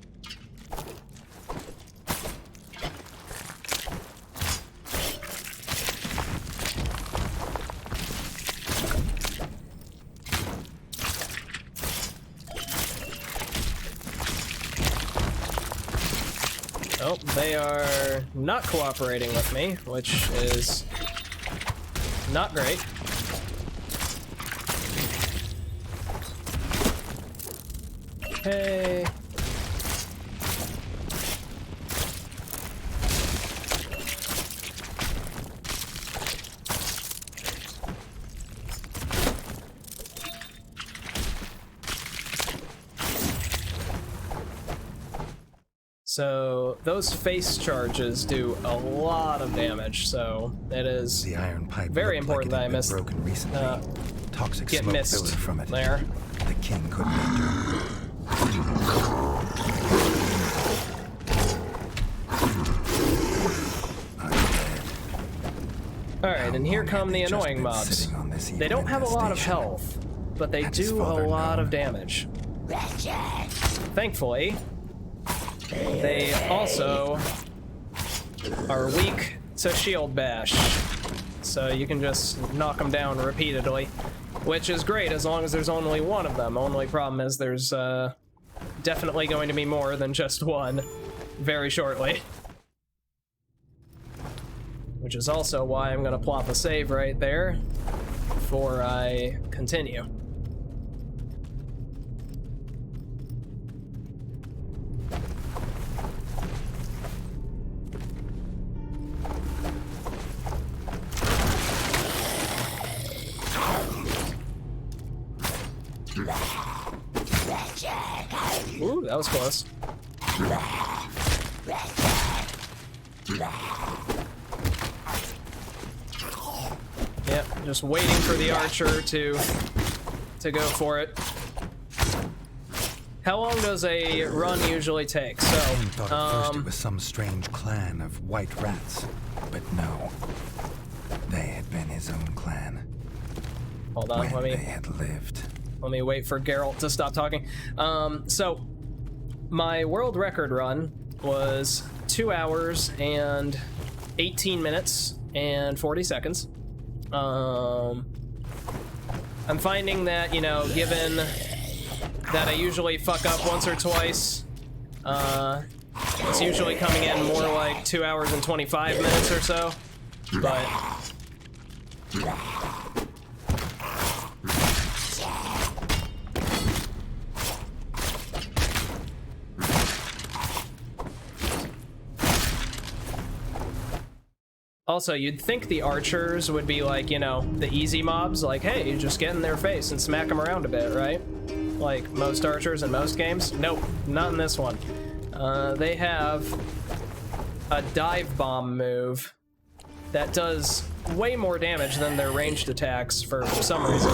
Oh, they are not cooperating with me, which is not great. Okay. So those face charges do a lot of damage, so it is The iron pipe very looked important like that I it had been missed broken recently. Toxic get smoke missed billowed from it. there. The king couldn't enter. I'm dead. Alright, and here long come had the they just annoying been mobs. sitting on this They don't have a lot of infestation? health, but they Had his do a father lot of known? damage. Thankfully, they also are weak to shield bash, so you can just knock them down repeatedly, which is great as long as there's only one of them. Only problem is there's definitely going to be more than just one very shortly. Which is also why I'm gonna plop a save right there before I continue. Ooh, that was close. Yep, just waiting for the archer to go for it. How long does a run usually take? So, King thought at first it was some strange clan of white rats, but no. They had been his own clan. hold on, When they had lived. let me wait for Geralt to stop talking. So, my world record run was 2 hours and 18 minutes and 40 seconds. I'm finding that, you know, given that I usually fuck up once or twice, it's usually coming in more like 2 hours and 25 minutes or so, but also, you'd think the archers would be like, you know, the easy mobs, like, hey, you just get in their face and smack them around a bit, right? Like most archers in most games. Nope, not in this one. They have a dive bomb move that does way more damage than their ranged attacks for some reason.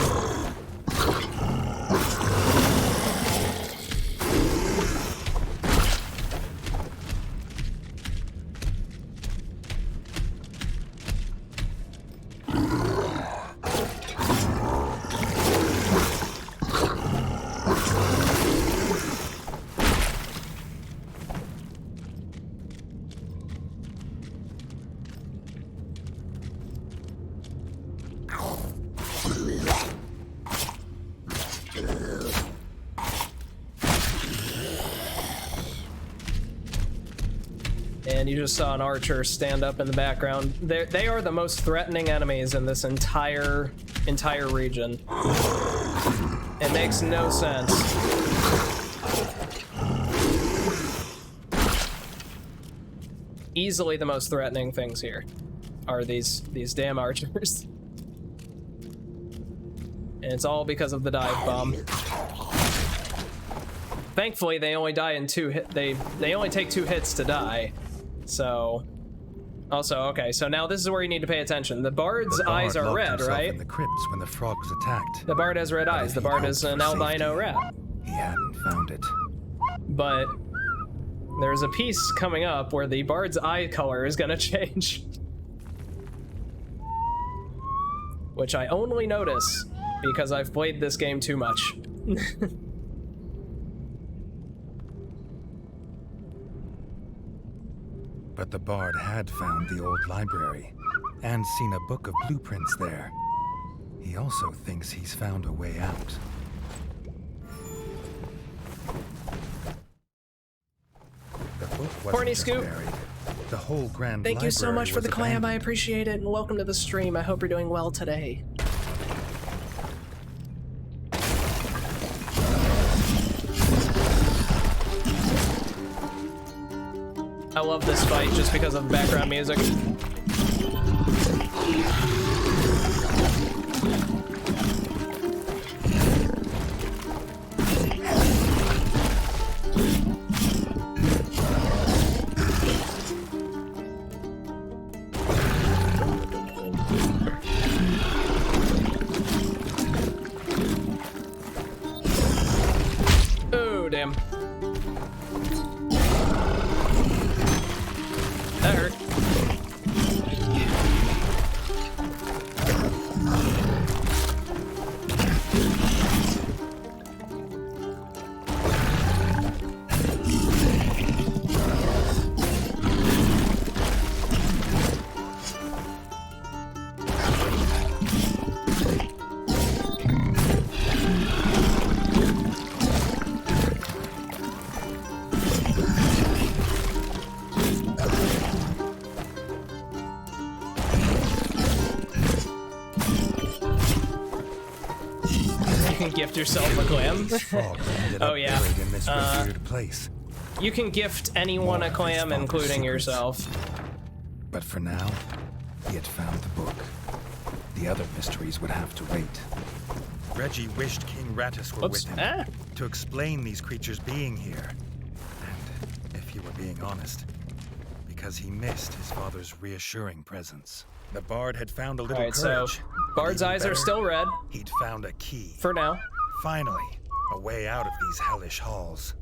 And you just saw an archer stand up in the background. They are the most threatening enemies in this entire region. It makes no sense. Easily the most threatening things here are these damn archers. And it's all because of the dive bomb. Thankfully, they only die in 2 hit. They only take 2 hits to die. So, also okay. So now this is where you need to pay attention. The bard's eyes are red, right? In the crypts when the frog was attacked. The bard has red eyes. The bard is an albino rat. He hadn't found it. But there's a piece coming up where the bard's eye color is gonna change, which I only notice because I've played this game too much. But the bard had found the old library and seen a book of blueprints there. He also thinks he's found a way out. The book wasn't Horny just Scoop. buried. The whole grand Thank you so library much for was the clam. I abandoned. appreciate it, and welcome to the stream. I hope you're doing well today. I love this fight just because of the background music. Oh, damn. That hurt. Gift yourself a clam. These frogs ended Oh, up yeah. buried in this revered place. You can gift anyone a More of clam, his father's including secrets. yourself. But for now, he had found the book. The other mysteries would have to wait. Reggie wished King Rattus were Oops. with him Ah. to explain these creatures being here. And, if he were being honest, because he missed his father's reassuring presence. The bard had found a little Alright, so courage. and Bard's even eyes are better, still red He'd found a key. for now. Finally, a way out of these hellish halls.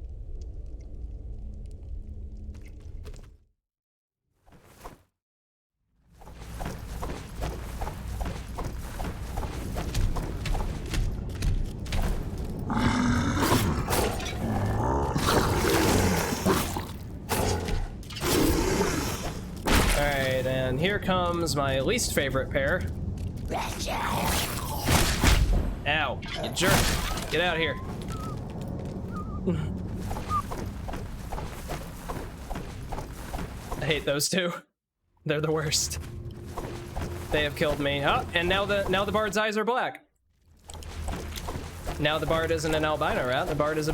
Alright, and here comes my least favorite pair. Ow, you jerk. Get out of here. I hate those two. They're the worst. They have killed me. Oh, and now the bard's eyes are black. Now the bard isn't an albino rat. The bard is a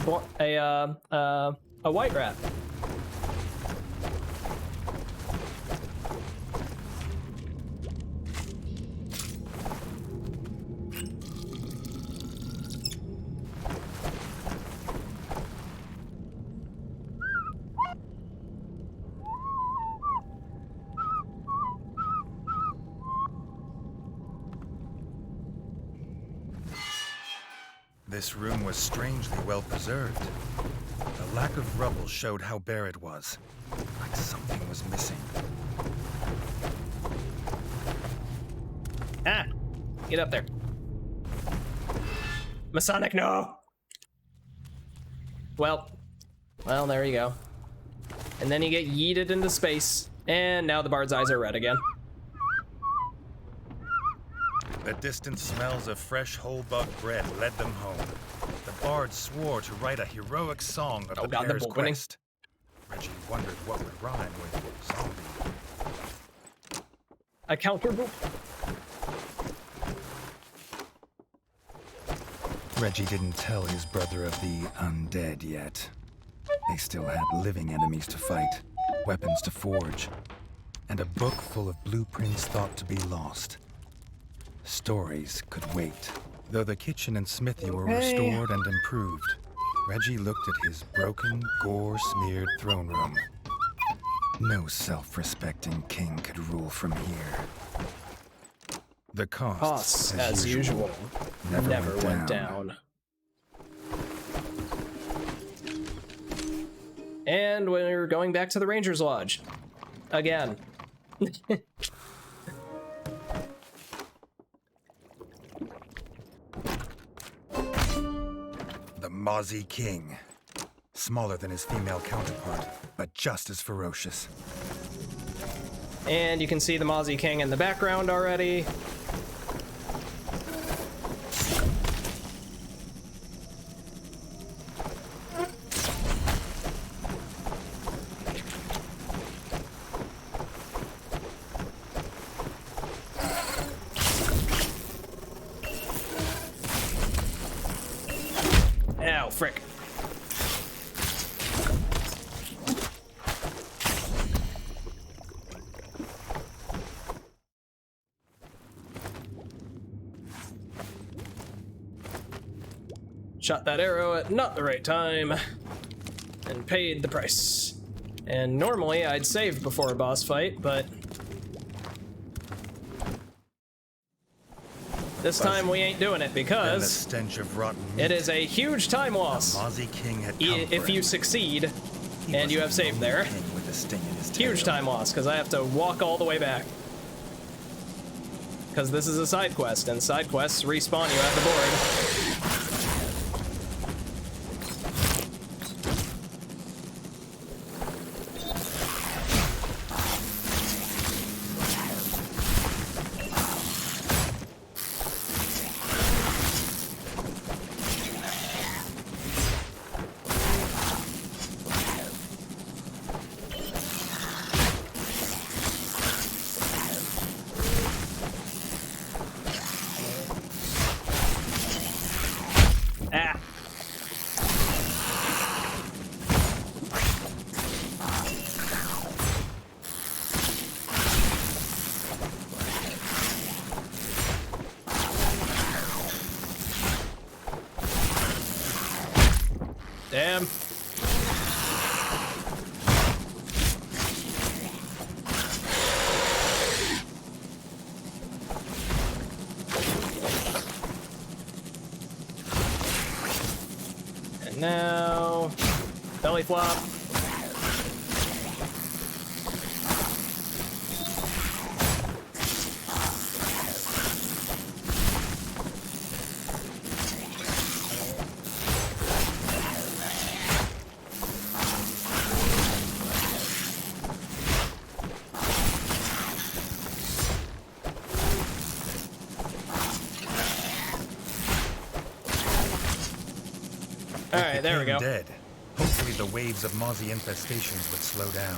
white rat. This room was strangely well preserved. The lack of rubble showed how bare it was, like something was missing. Ah, get up there. Masonic, no. Well, there you go. And then you get yeeted into space, and now the bard's eyes are red again. The distant smells of fresh whole bug bread led them home. The bard swore to write a heroic song of the God, the pair's book winning. quest. Reggie wondered what would rhyme with zombie. A counterbook. Reggie didn't tell his brother of the undead yet. They still had living enemies to fight, weapons to forge, and a book full of blueprints thought to be lost. Stories could wait. Though the kitchen and smithy were Okay. restored and improved, Reggie looked at his broken, gore-smeared throne room. No self-respecting king could rule from here. The Costs, as usual, never went down. And we're going back to the Ranger's Lodge. Again. The Mozzie King. Smaller than his female counterpart, but just as ferocious. And you can see the Mozzie King in the background already. Ow, frick. Shot that arrow at not the right time and paid the price. And normally I'd save before a boss fight, but this time we ain't doing it And the because stench of rotten meat. it is a huge time loss Mozzie King had come for if you him. succeed He and you was have a saved lonely there. king with a sting in his tail. Huge time loss because I have to walk all the way back. Because this is a side quest, and side quests respawn you at the board. Ah. Damn. And now, belly flop. All right, there we go. Dead. Hopefully the waves of Mozzie infestations would slow down.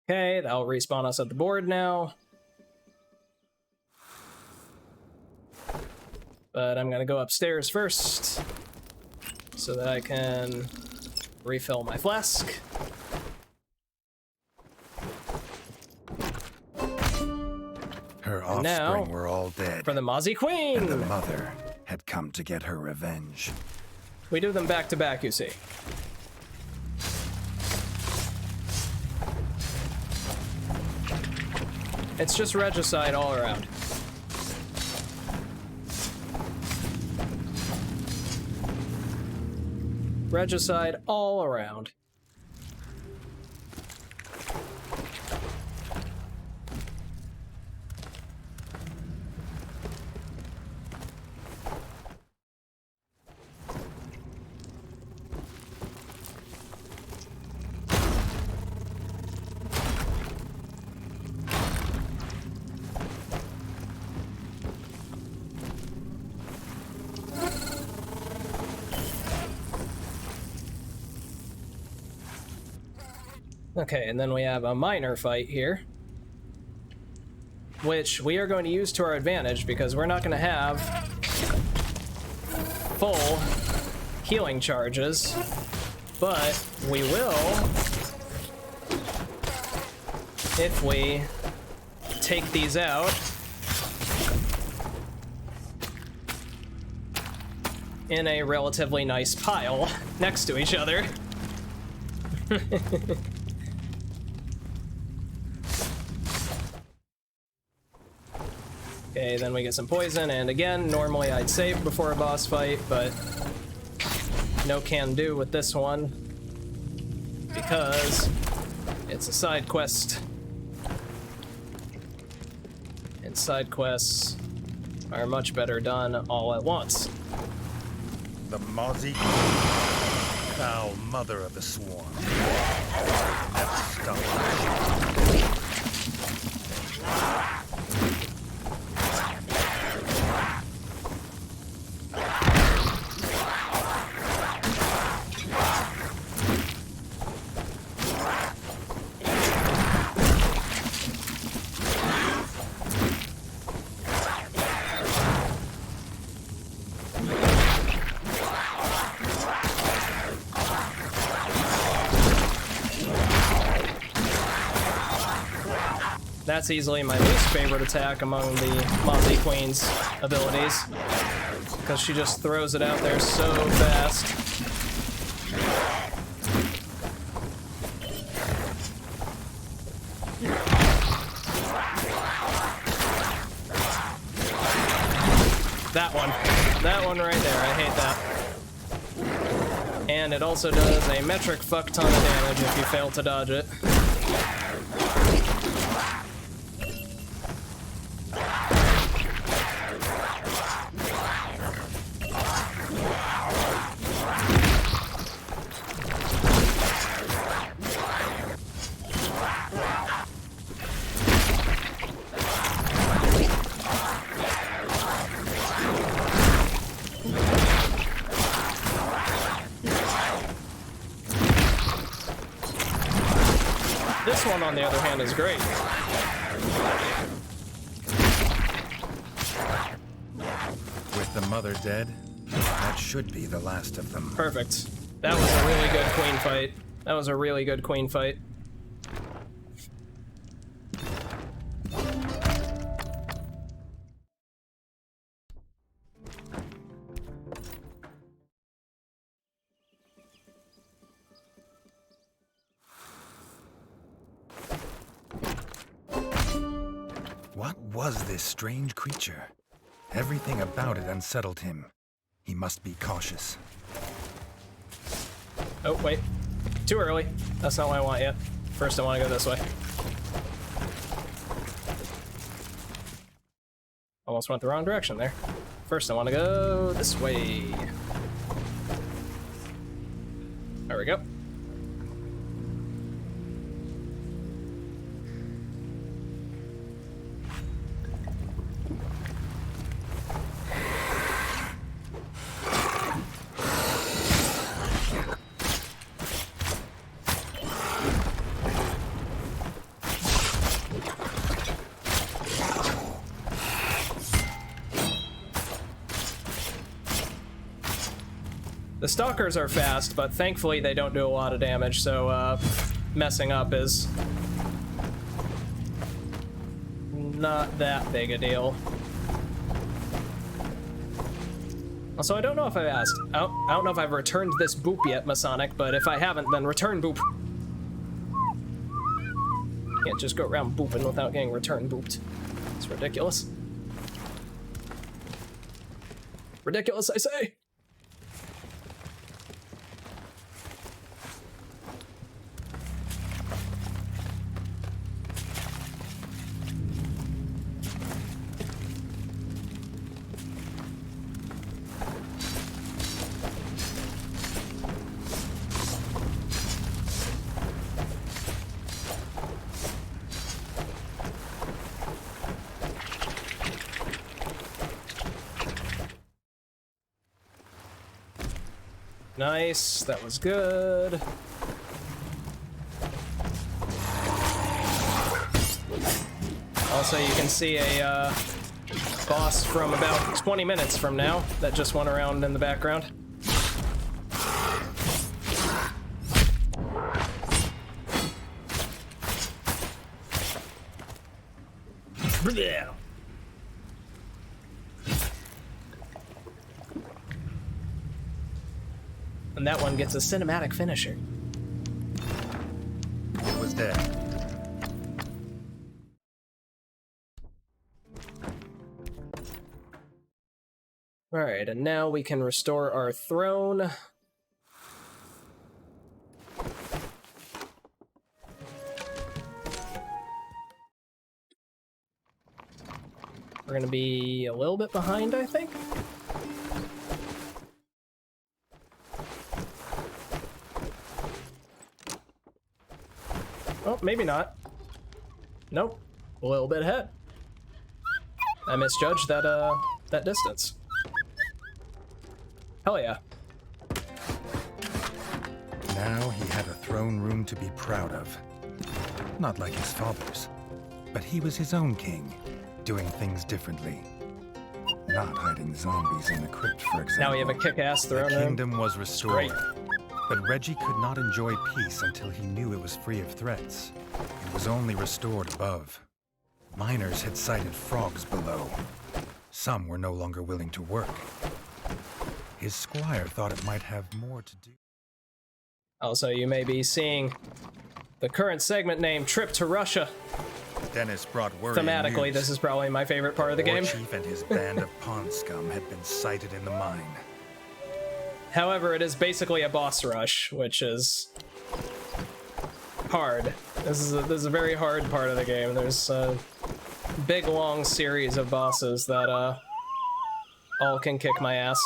Okay, that'll respawn us at the board now. But I'm gonna go upstairs first so that I can refill my flask. Her And now, offspring were all dead. For the Mozzie And the Queen! mother had come to get her revenge. We do them back to back, you see. It's just regicide all around. Regicide all around. Okay, and then we have a minor fight here, which we are going to use to our advantage because we're not going to have full healing charges, but we will if we take these out in a relatively nice pile next to each other. Okay, then we get some poison, and again, normally I'd save before a boss fight, but no can do with this one because it's a side quest. And side quests are much better done all at once. The Mozzie, foul mother of the swarm. Never stop. That's easily my least favorite attack among the Mozzie Queen's abilities, because she just throws it out there so fast. That one right there, I hate that. And it also does a metric fuck ton of damage if you fail to dodge it. This one, on the other hand, is great. With the mother dead, that should be the last of them. Perfect. That was a really good queen fight. That was a really good queen fight. What was this strange creature? Everything about it unsettled him. He must be cautious. Oh, wait. Too early. That's not what I want yet. First, I want to go this way. Almost went the wrong direction there. First, I want to go this way. There we go. The stalkers are fast, but thankfully they don't do a lot of damage, so messing up is not that big a deal. Also, I don't know if I've asked. I don't know if I've returned this boop yet, Masonic, but if I haven't, then return boop. Can't just go around booping without getting return booped. It's ridiculous. Ridiculous, I say! Nice, that was good. Also, you can see a boss from about 20 minutes from now that just went around in the background. And that one gets a cinematic finisher. It was dead. Alright, and now we can restore our throne. We're gonna be a little bit behind, I think. Oh, maybe not. Nope. A little bit ahead. I misjudged that distance. Hell yeah. Now he had a throne room to be proud of. Not like his father's, but he was his own king, doing things differently. Not hiding zombies in the crypt, for example. Now we have a kick-ass throne The room. kingdom was restored. Great. But Reggie could not enjoy peace until he knew it was free of threats. It was only restored above. Miners had sighted frogs below. Some were no longer willing to work. His squire thought it might have more to do. Also, you may be seeing the current segment name, Trip to Russia. Dennis brought word. Thematically, this is probably my favorite part of the game. Chief and his band of pond scum had been sighted in the mine. However, it is basically a boss rush, which is hard. This is a very hard part of the game. There's a big, long series of bosses that all can kick my ass.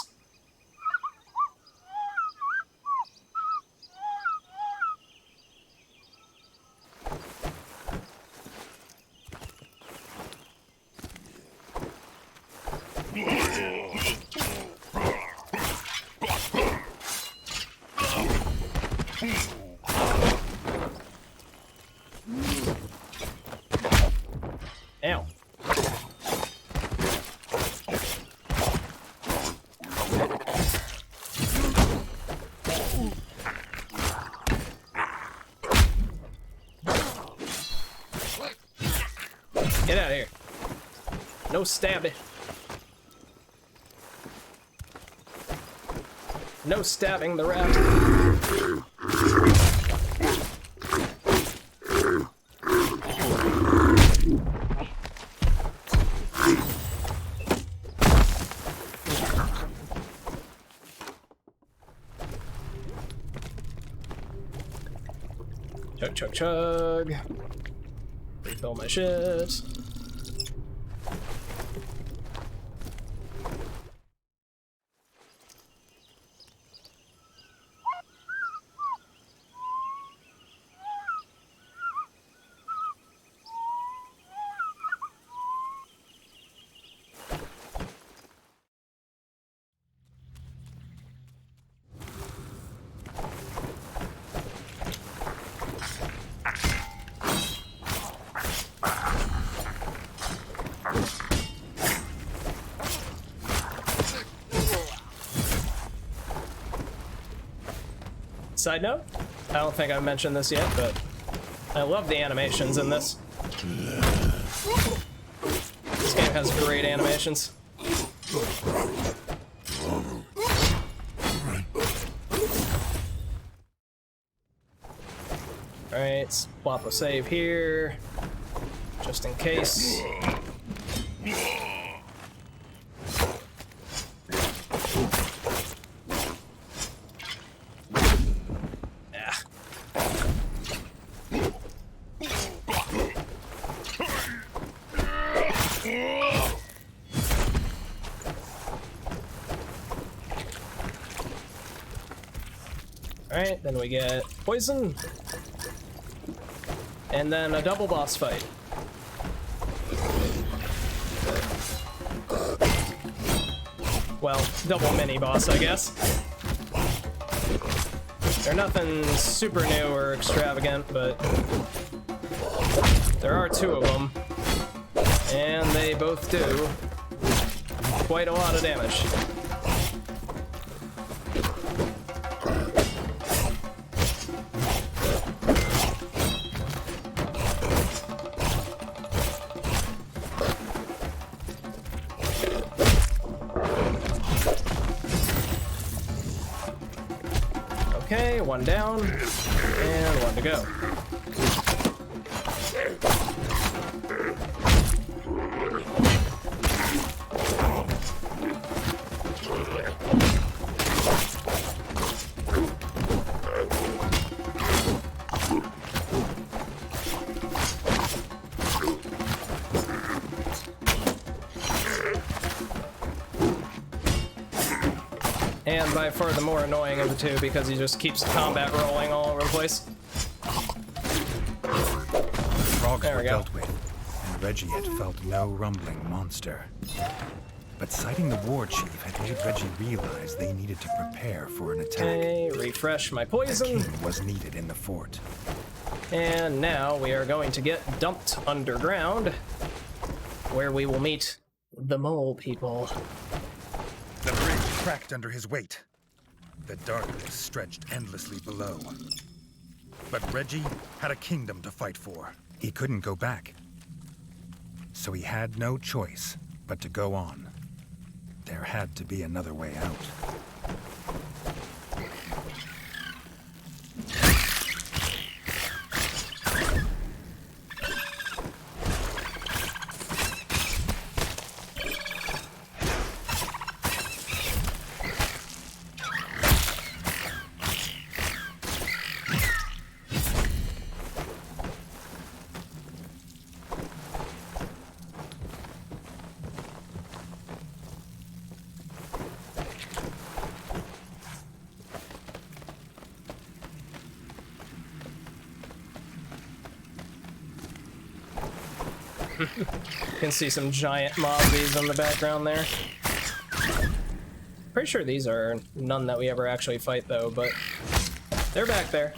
Ow. Get out of here. No stabbing. No stabbing the rat. Chug, chug, chug. Refill my shit. Side note, I don't think I've mentioned this yet, but I love the animations in this. This game has great animations. Alright, swap a save here, just in case. Alright, then we get poison. And then a double boss fight. Well, double mini boss, I guess. They're nothing super new or extravagant, but there are two of them. And they both do quite a lot of damage. one down, and one to go. And by far the more annoying of the two because he just keeps combat rolling all over the place. The frogs There were we go. dealt with, and Reggie had felt no rumbling monster. But sighting the war chief had made Reggie realize they needed to prepare for an attack. Okay, refresh my The poison. king was needed in the fort. And now we are going to get dumped underground, where we will meet the mole people. The bridge cracked under his weight. The darkness stretched endlessly below. But Reggie had a kingdom to fight for. He couldn't go back. So he had no choice but to go on. There had to be another way out. You can see some giant mobbies in the background there. Pretty sure these are none that we ever actually fight though, but they're back there.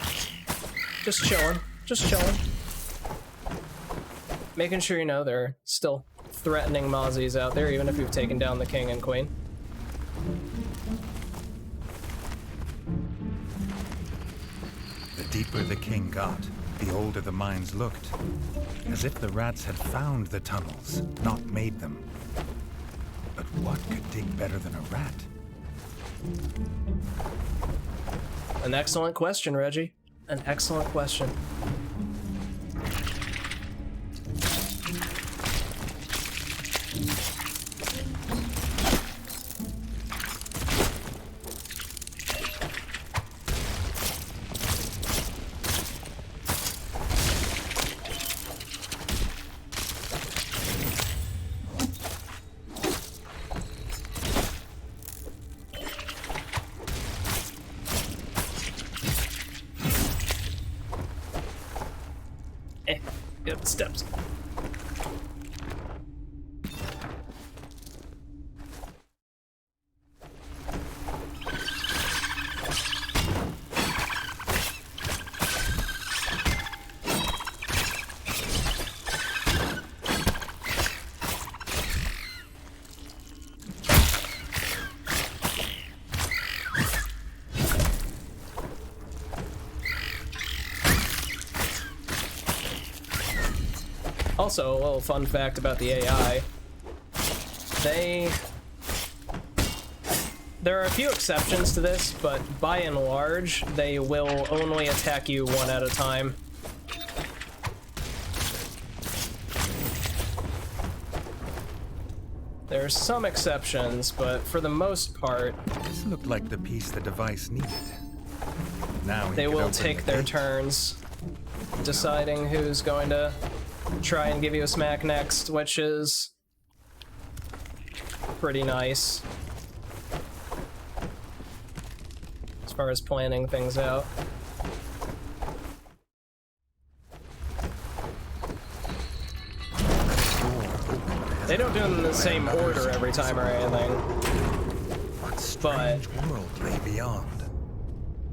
Just chilling. Just chilling. Making sure you know there are still threatening mozzies out there, even if we've taken down the king and queen. The deeper the king got, the older the mines looked. As if the rats had found the tunnels, not made them. But what could dig better than a rat? An excellent question, Reggie. An excellent question. Good steps. Also, a little fun fact about the AI. There are a few exceptions to this, but by and large, they will only attack you one at a time. There's some exceptions, but for the most part, This looked like the piece the device needed. Now he they could will open take the their gate. turns deciding who's going to try and give you a smack next, which is pretty nice as far as planning things out. They don't do them in the same order every time or anything. What strange world lay beyond?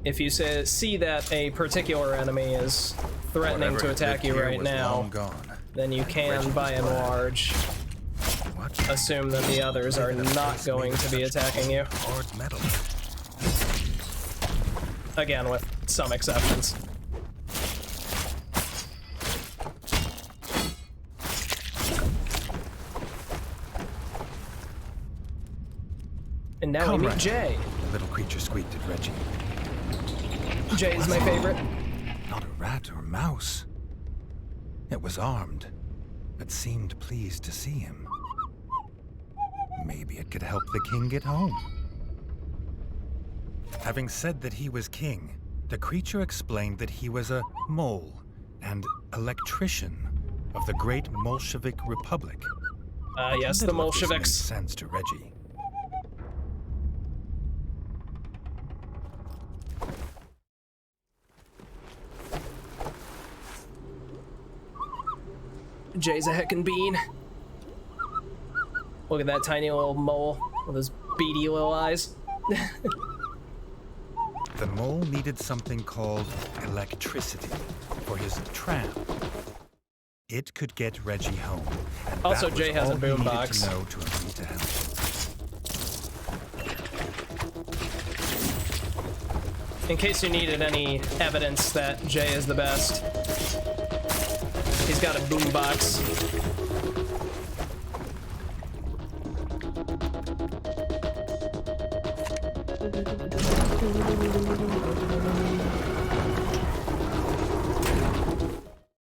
If you see that a particular enemy is threatening Whatever to had attack lived you here right was now, long gone. then you can, by and large, What? assume that the others are not going to be attacking you. Hard metal. Again, with some exceptions. And now we meet Comrade. Jay. The little creature squeaked at Reggie. Jay's my favorite. Not a rat or mouse. It was armed, but seemed pleased to see him. Maybe it could help the king get home. Having said that he was king, the creature explained that he was a mole and electrician of the great Bolshevik Republic. Yes, the Little of this made Bolsheviks. sense to Reggie. Jay's a heckin' bean. Look at that tiny little mole with his beady little eyes. The mole needed something called electricity for his tram. It could get Reggie home. And Also, that was Jay has a all he needed boombox. to know to agree to help. In case you needed any evidence that Jay is the best, he's got a boombox.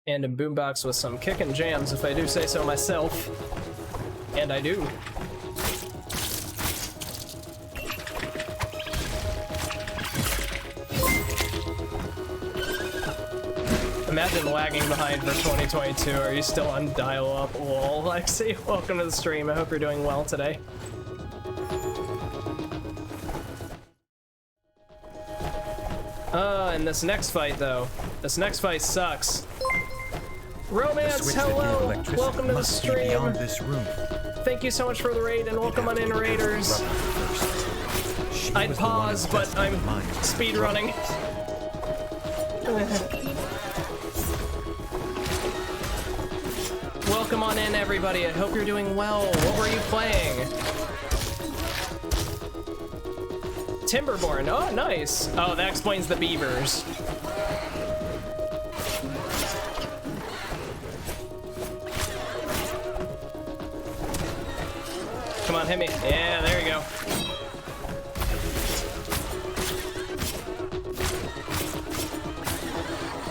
And a boombox with some kickin' jams, if I do say so myself. And I do. Imagine lagging behind for 2022. Are you still on dial-up? Lol, Lexi. Welcome to the stream. I hope you're doing well today. And this next fight, though. This next fight sucks. Romance, hello! Welcome to the stream. Beyond this room. Thank you so much for the raid, and welcome on in, raiders. I'd pause, but I'm speedrunning. Welcome on in, everybody. I hope you're doing well. What were you playing? Timberborn. Oh, nice. Oh, that explains the beavers. Come on, hit me. Yeah, there you go.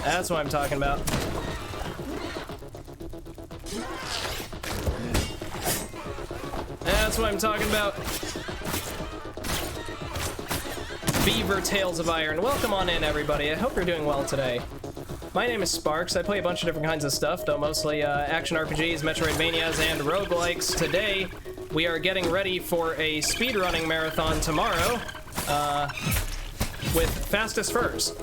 That's what I'm talking about. That's what I'm talking about. Beaver Tales of Iron. Welcome on in, everybody. I hope you're doing well today. My name is Sparks. I play a bunch of different kinds of stuff, though mostly action RPGs, Metroidvanias, and roguelikes. Today, we are getting ready for a speedrunning marathon tomorrow with Fastest Furs.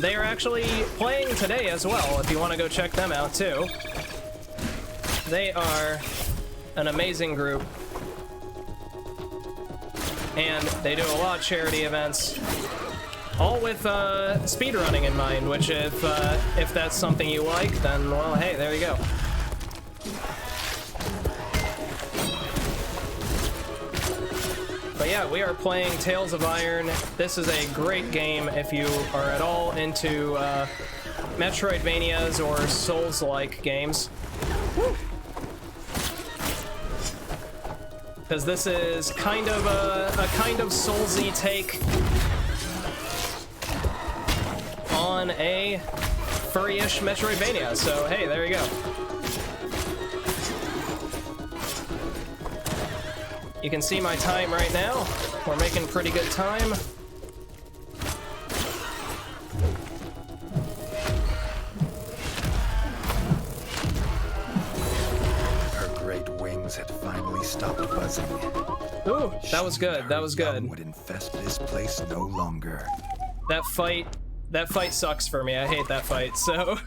They are actually playing today as well, if you want to go check them out, too. They are an amazing group. And they do a lot of charity events, all with speedrunning in mind, which if that's something you like, then, well, hey, there you go. But yeah, we are playing Tales of Iron. This is a great game if you are at all into Metroidvanias or Souls-like games. Woo! Because this is kind of a kind of Soulsy take on a furry-ish Metroidvania. So hey, there you go. You can see my time right now. We're making pretty good time. Had finally stopped buzzing. Ooh, that was good. That was good. Would infest this place no longer. That fight sucks for me. I hate that fight. So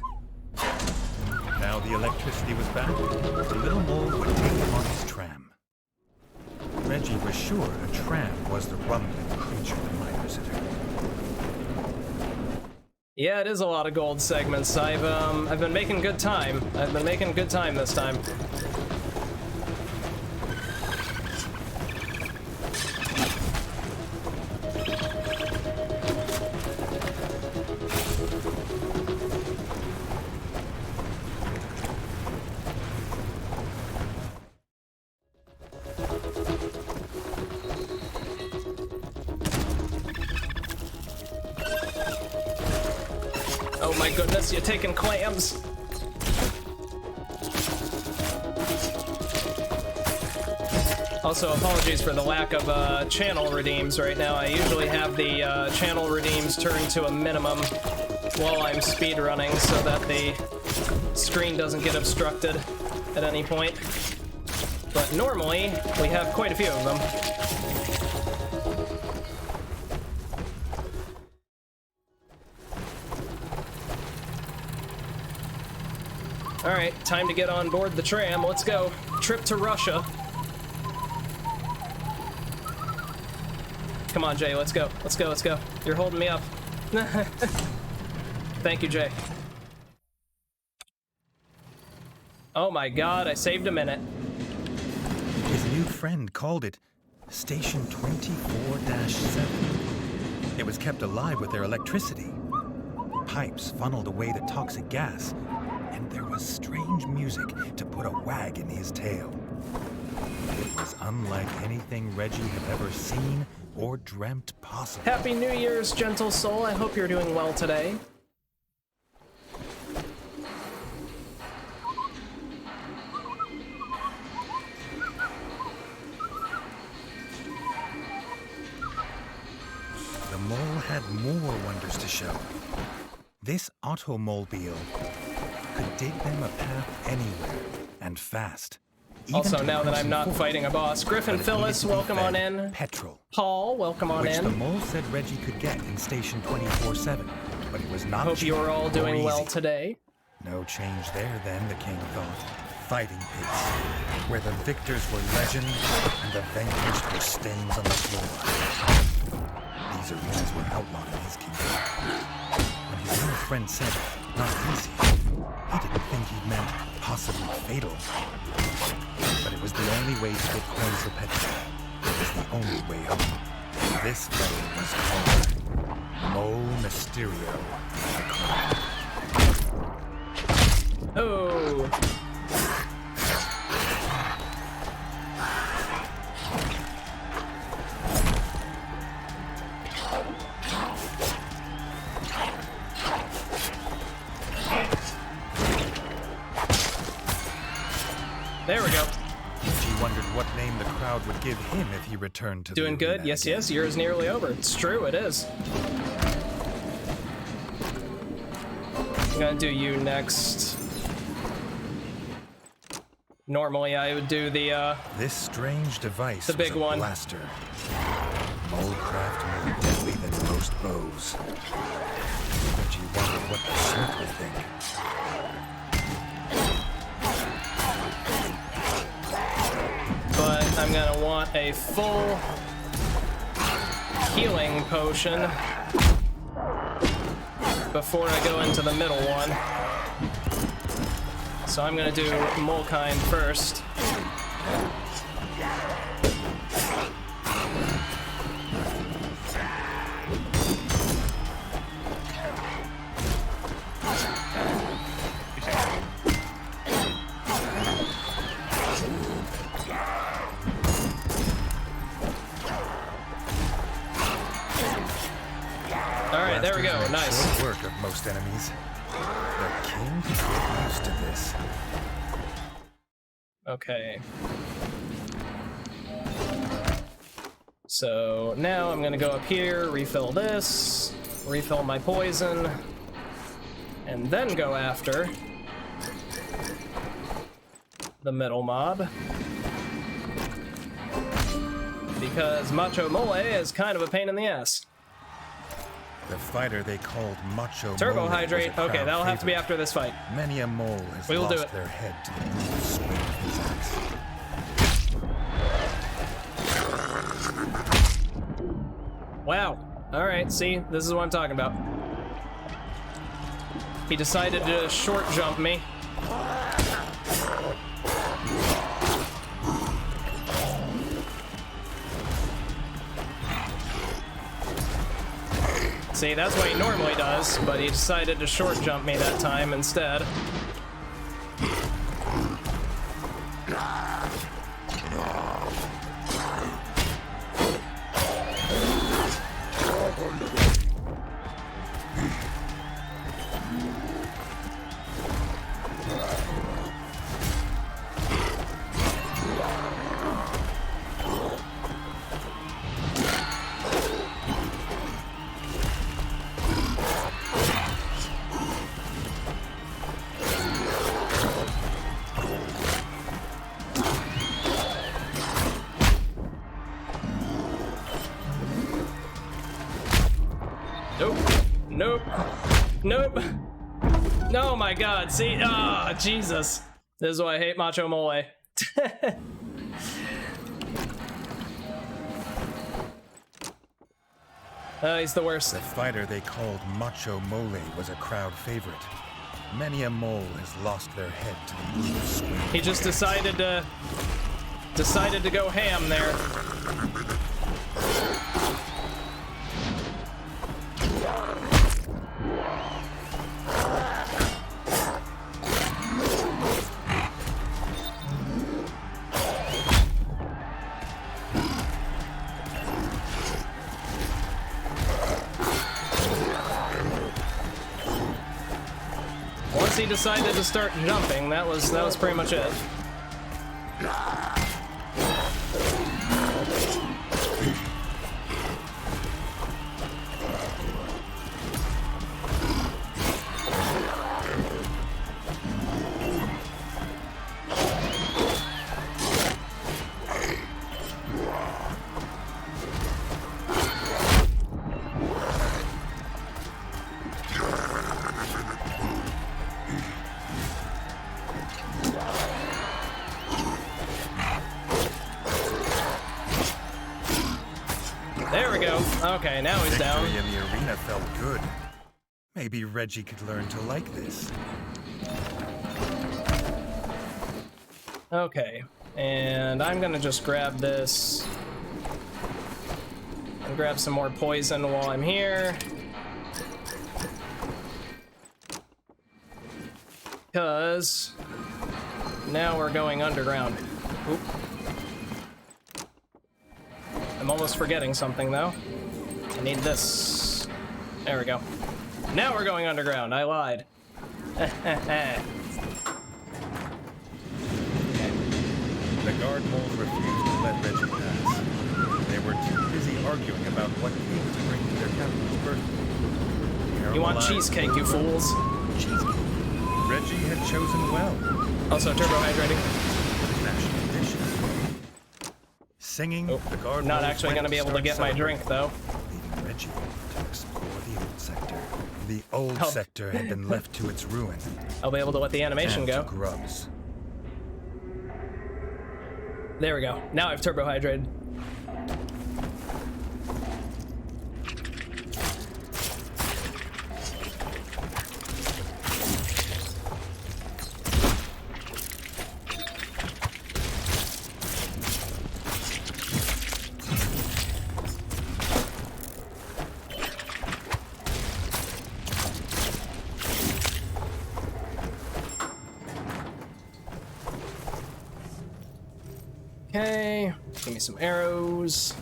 now the electricity was back. The little mole would take him on his tram. Reggie was sure a tram was the rumbling creature that might visit her. yeah, it is a lot of gold segments. I've been making good time. I've been making good time this time. my goodness, you're taking clams. Also, apologies for the lack of channel redeems right now. I usually have the channel redeems turned to a minimum while I'm speedrunning so that the screen doesn't get obstructed at any point. But normally, we have quite a few of them. Alright, time to get on board the tram. Let's go. Trip to Russia. Come on, Jay, let's go. Let's go, let's go. You're holding me up. Thank you, Jay. Oh my god, I saved a minute. His new friend called it Station 24-7. It was kept alive with their electricity. Pipes funneled away the toxic gas, and there was strange music to put a wag in his tail. It was unlike anything Reggie had ever seen or dreamt possible. Happy New Year's, gentle soul. I hope you're doing well today. The mole had more wonders to show. This automobile could dig them a path anywhere, and fast. Also, now that I'm not fighting a boss. Griffin Phyllis, welcome on in. Petrol. Paul, welcome on which in. the mole said Reggie could get in Station 24-7, but it was not Hope cheap you're all or doing well easy. today. No change there then, the king thought. Fighting pits, where the victors were legend and the vanquished were stains on the floor. These arenas were outlawed in his kingdom. When his new friend said, not easy, he didn't think he meant possibly fatal. But it was the only way to get coins for petrol. It was the only way home. This battle was called Mole Mysterio. Oh. There we go. He wondered what name the crowd would give him if he returned to Doing the good? arena Yes, again. yes, yours nearly over. It's true, it is. I'm gonna do you next. Normally I would do the, This strange device the big was a one. blaster. Molecraft more deadly than most bows. But you wondered what the Smith would think. but I'm gonna want a full healing potion before I go into the middle one. So I'm gonna do Molkind first. Alright, there we go, Blasters make nice. short work of most enemies. The king could get used to this. Okay. So now I'm gonna go up here, refill this, refill my poison, and then go after the middle mob. Because Macho Mole is kind of a pain in the ass. The fighter they called Macho Turbo Mole Hydrate. was a Okay, crowd that'll have to be favorite. after this fight. Many a mole has We will do lost it. their head to the brutal swing of his axe. Wow. Alright, see, this is what I'm talking about. He decided to short jump me. See, that's what he normally does, but he decided to short jump me that time instead. Nope. Oh my god, see? Ah, Jesus. This is why I hate Macho Mole. Oh, he's the worst. The fighter they called Macho Mole was a crowd favorite. Many a mole has lost their head to the blue swing. He just decided to go ham there. Once he decided to start jumping, that was pretty much it. There we go. Okay, now he's down. Victory in the arena felt good. Maybe Reggie could learn to like this. Okay, and I'm gonna just grab this and grab some more poison while I'm here. Because now we're going underground. Oop. I'm almost forgetting something though. I need this. There we go. Now we're going underground. I lied. The guard moles refused to let Reggie pass. They were too busy arguing about what cake to bring to their captain's birthday. You want cheesecake, you fools. Cheesecake. Reggie had chosen well. Also turbohydrating. National dishes. Singing, the guard Not moles actually went gonna be able to start get my drink though. leaving Reggie to explore the old sector. The old sector had been left to its ruin. I'll be able to let the animation and go. to grubs. There we go. Now I've turbohydrated. Okay, give me some arrows.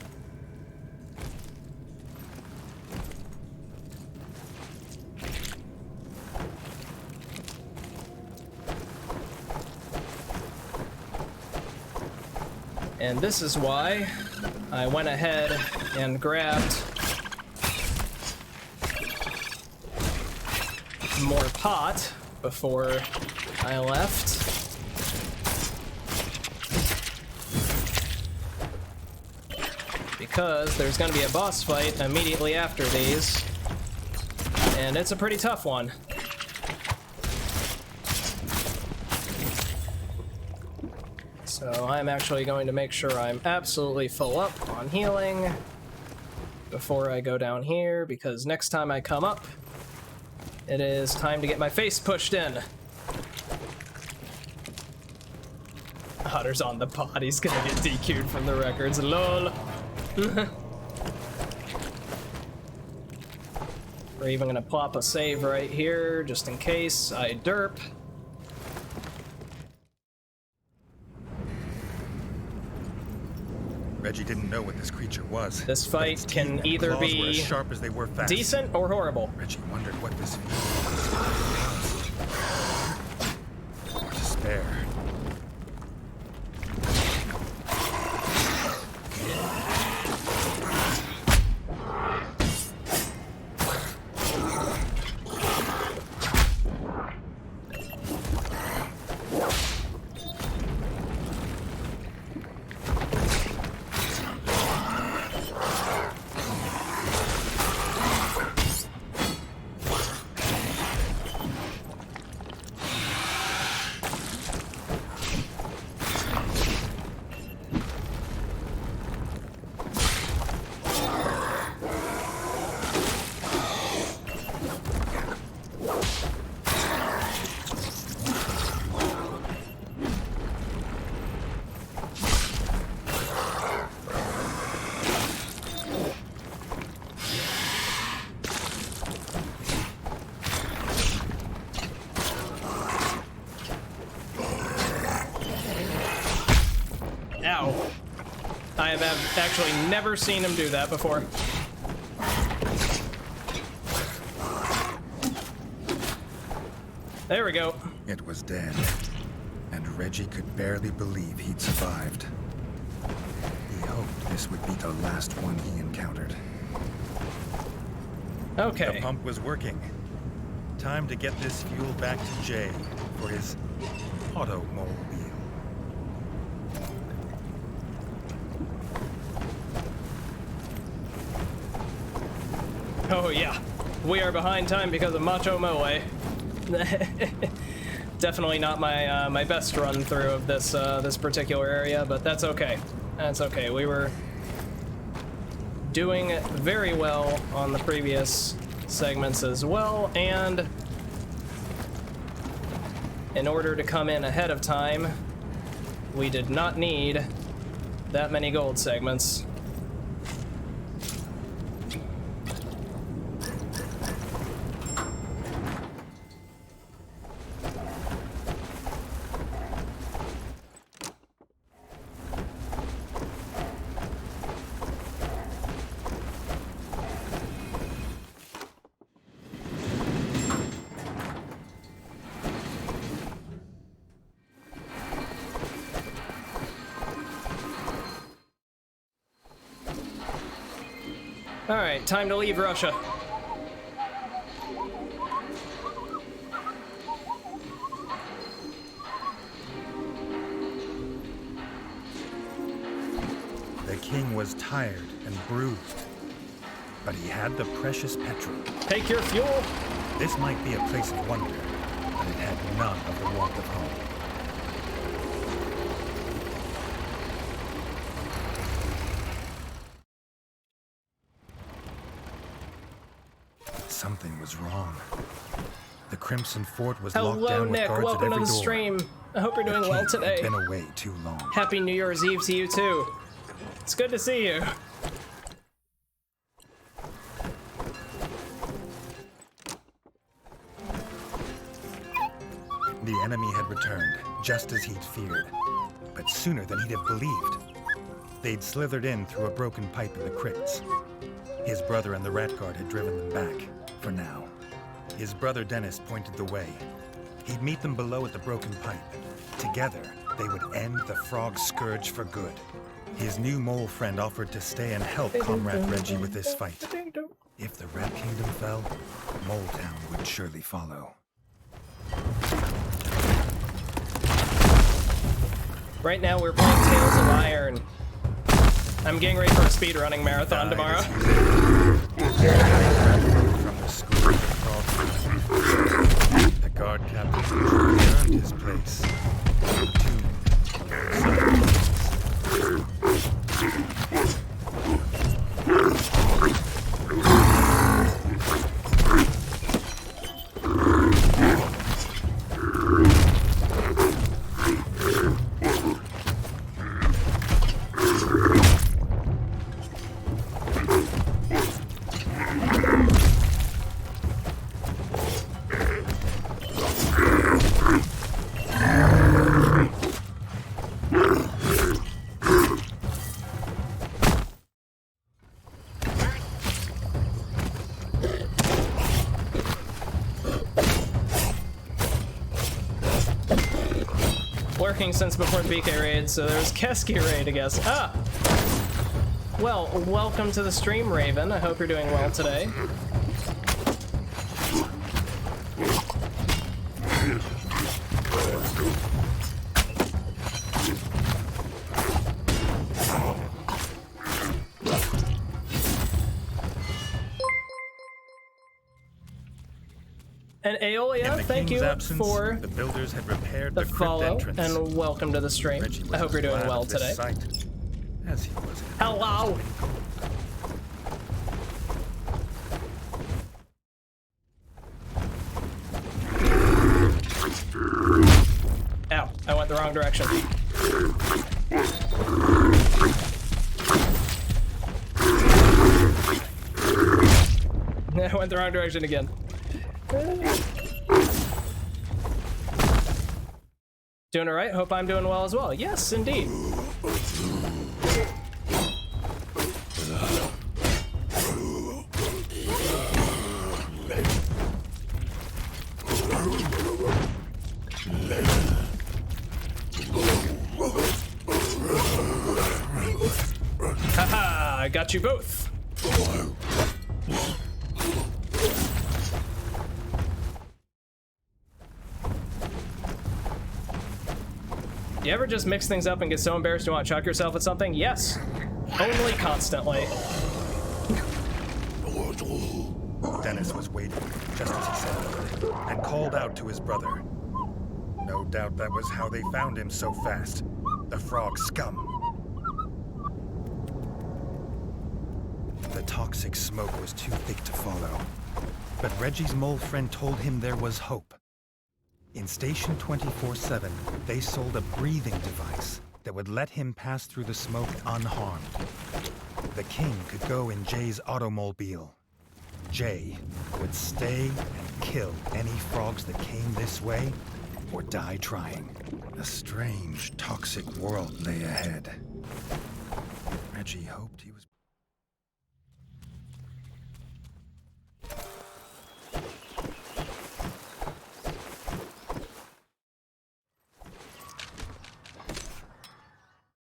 And this is why I went ahead and grabbed more pot before I left. Because there's going to be a boss fight immediately after these, and it's a pretty tough one. So I'm actually going to make sure I'm absolutely full up on healing before I go down here, because next time I come up, it is time to get my face pushed in. Otter's on the pod, he's gonna get DQ'd from the records, lol. We're even gonna plop a save right here, just in case I derp. Reggie didn't know what this creature was. This but fight its teeth can and either claws were be as sharp as they were fast. decent or horrible. Reggie wondered what this feeling was. Or despair. Wow. I have actually never seen him do that before. There we go. It was dead, and Reggie could barely believe he'd survived. He hoped this would be the last one he encountered. Okay. The pump was working. Time to get this fuel back to Jay for his automobile. Oh yeah, we are behind time because of Macho Moe. Definitely not my my best run through of this this particular area, but that's okay. That's okay. We were doing very well on the previous segments as well, and in order to come in ahead of time, we did not need that many gold segments. All right, time to leave Russia. The king was tired and bruised, but he had the precious petrol. Take your fuel. This might be a place of wonder, but it had none of the warmth of home. Something was wrong. The Crimson Fort was locked Hello, down with Nick. guards Welcome at to every the door. stream. I hope you're The doing king well had today. been away too long. Happy New Year's Eve to you too. It's good to see you. The enemy had returned, just as he'd feared, but sooner than he'd have believed. They'd slithered in through a broken pipe in the crypts. His brother and the rat guard had driven them back, for now. His brother Dennis pointed the way. He'd meet them below at the broken pipe. Together, they would end the frog scourge for good. His new mole friend offered to stay and help Comrade Reggie with this fight. If the Rat Kingdom fell, Mole Town would surely follow. Right now we're playing Tales of Iron. I'm getting ready for a speedrunning marathon tomorrow. From the school of frog, the guard captain earned his place. Working since before the BK raid, so there's Keski raid, I guess. Ah! Well, welcome to the stream, Raven. I hope you're doing well today. And Aeolia, In the thank king's you absence, for the builders had repaired the the crypt follow, entrance. and welcome to the stream. Reggie was I hope you're doing glad well of this today. sight, as he was. Hello! Ow, I went the wrong direction. I went the wrong direction again. Doing alright? Hope I'm doing well as well. Yes, indeed. Haha, I got you both. You ever just mix things up and get so embarrassed you want to chuck yourself at something? Yes. Only constantly. Dennis was waiting, just as he said it, and called out to his brother. No doubt that was how they found him so fast. The frog scum. The toxic smoke was too thick to follow. But Reggie's mole friend told him there was hope. In Station 24/7, they sold a breathing device that would let him pass through the smoke unharmed. The king could go in Jay's automobile. Jay would stay and kill any frogs that came this way, or die trying. A strange, toxic world lay ahead. Reggie hoped he was...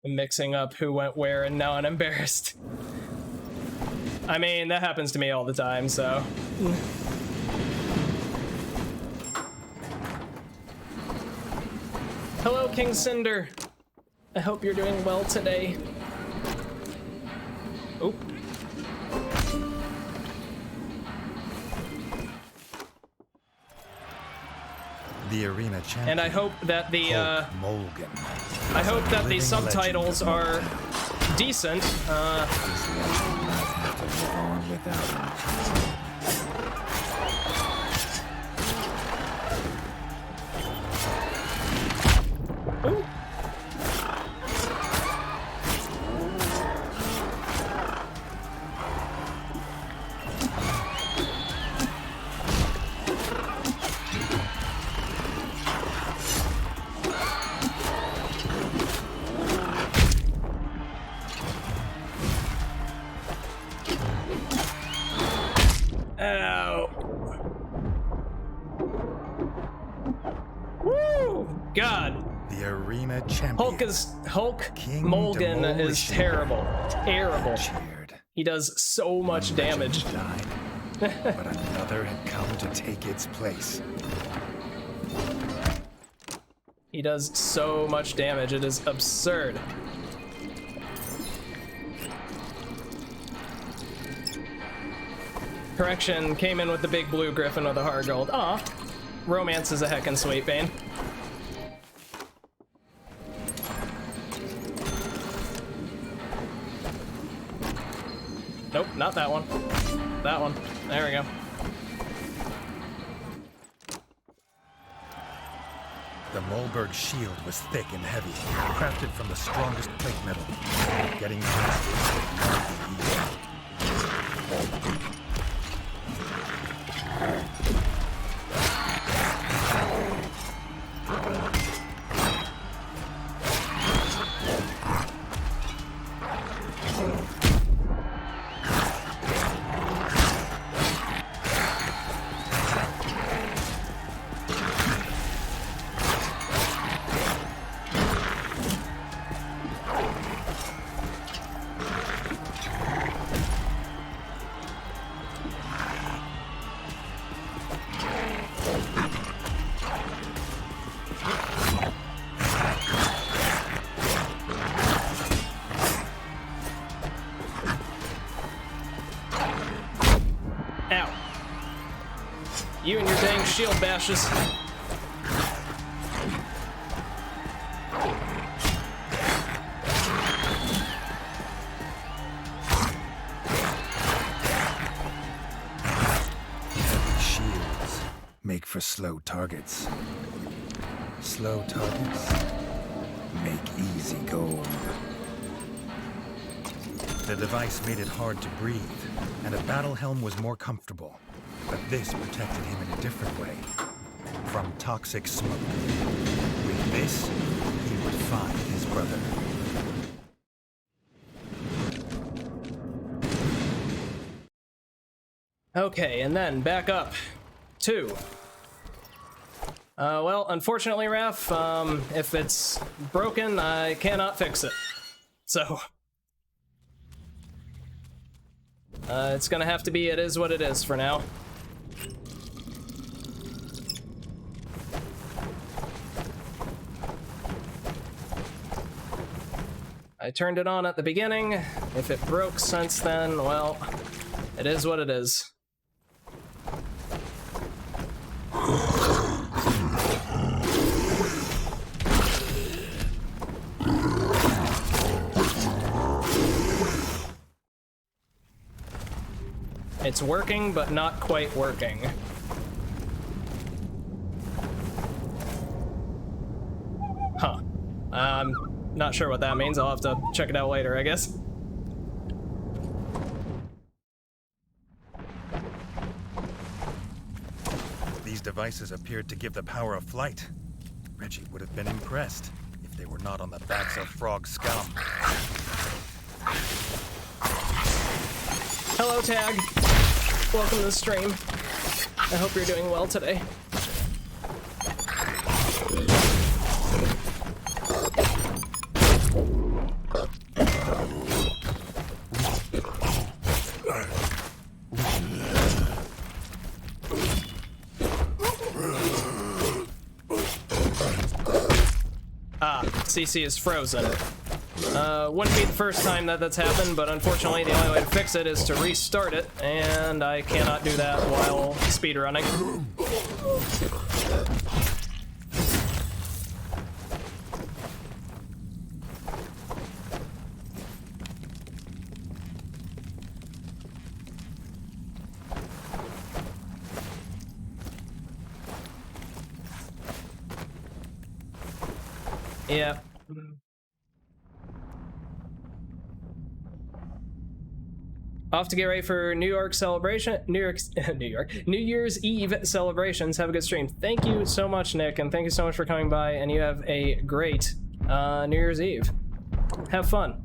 Mixing up who went where and now I'm embarrassed. I mean, that happens to me all the time, so. Hello, King Cinder. I hope you're doing well today. Oh. The arena champion. And I hope that the Mulligan. I hope that the subtitles are decent. Ooh. God. The arena champion. Hulk King Mulligan is Demolition. terrible. Terrible. Cheered. He does so much damage. Died, but another had come to take its place. He does so much damage. It is absurd. Correction, came in with the big blue griffin with a heart gold. Aw. Romance is a heckin' sweet, Bane. Nope, not that one. That one. There we go. The Moldberg shield was thick and heavy, crafted from the strongest plate metal. Getting past it would not be easy. You and your dang shield bashes. Heavy shields make for slow targets. Slow targets make easy gold. The device made it hard to breathe, and a battle helm was more comfortable. But this protected him in a different way. From toxic smoke. With this, he would find his brother. Okay, and then back up. 2. Well, unfortunately, Raph, if it's broken, I cannot fix it. So, it's gonna have to be it is what it is for now. I turned it on at the beginning. If it broke since then, well, it is what it is. It's working, but not quite working. Huh. I'm not sure what that means. I'll have to check it out later, I guess. These devices appeared to give the power of flight. Reggie would have been impressed if they were not on the backs of frog scum. Hello, Tag. Welcome to the stream. I hope you're doing well today. CC is frozen. Wouldn't be the first time that that's happened, but unfortunately the only way to fix it is to restart it, and I cannot do that while speedrunning. Yeah. Off to get ready for New Year's Eve celebrations. Have a good stream. Thank you so much, Nick, and thank you so much for coming by, and you have a great New Year's Eve. Have fun.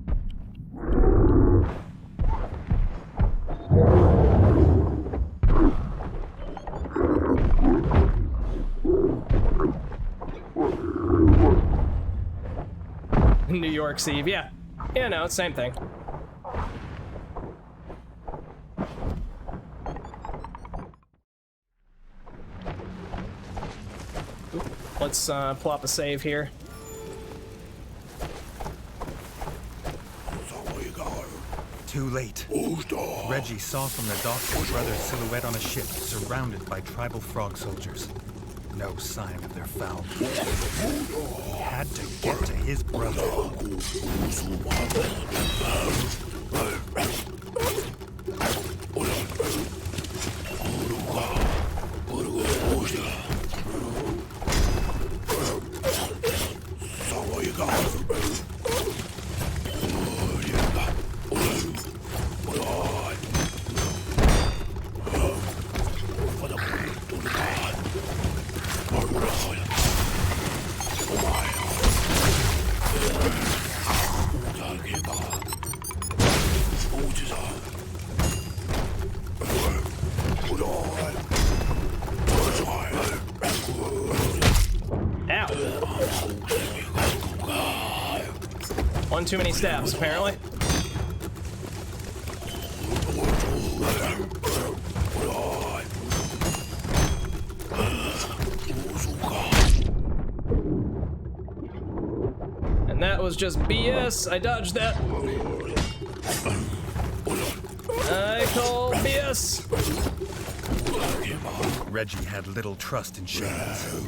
New York's Eve, yeah. Yeah, no, it's same thing. Let's plop a save here. Too late. Reggie saw from the dock his brother's silhouette on a ship surrounded by tribal frog soldiers. No sign of their foul play. He had to get to his brother. One too many stabs, apparently. And that was just BS. I dodged that. I call BS. Reggie had little trust in shamans.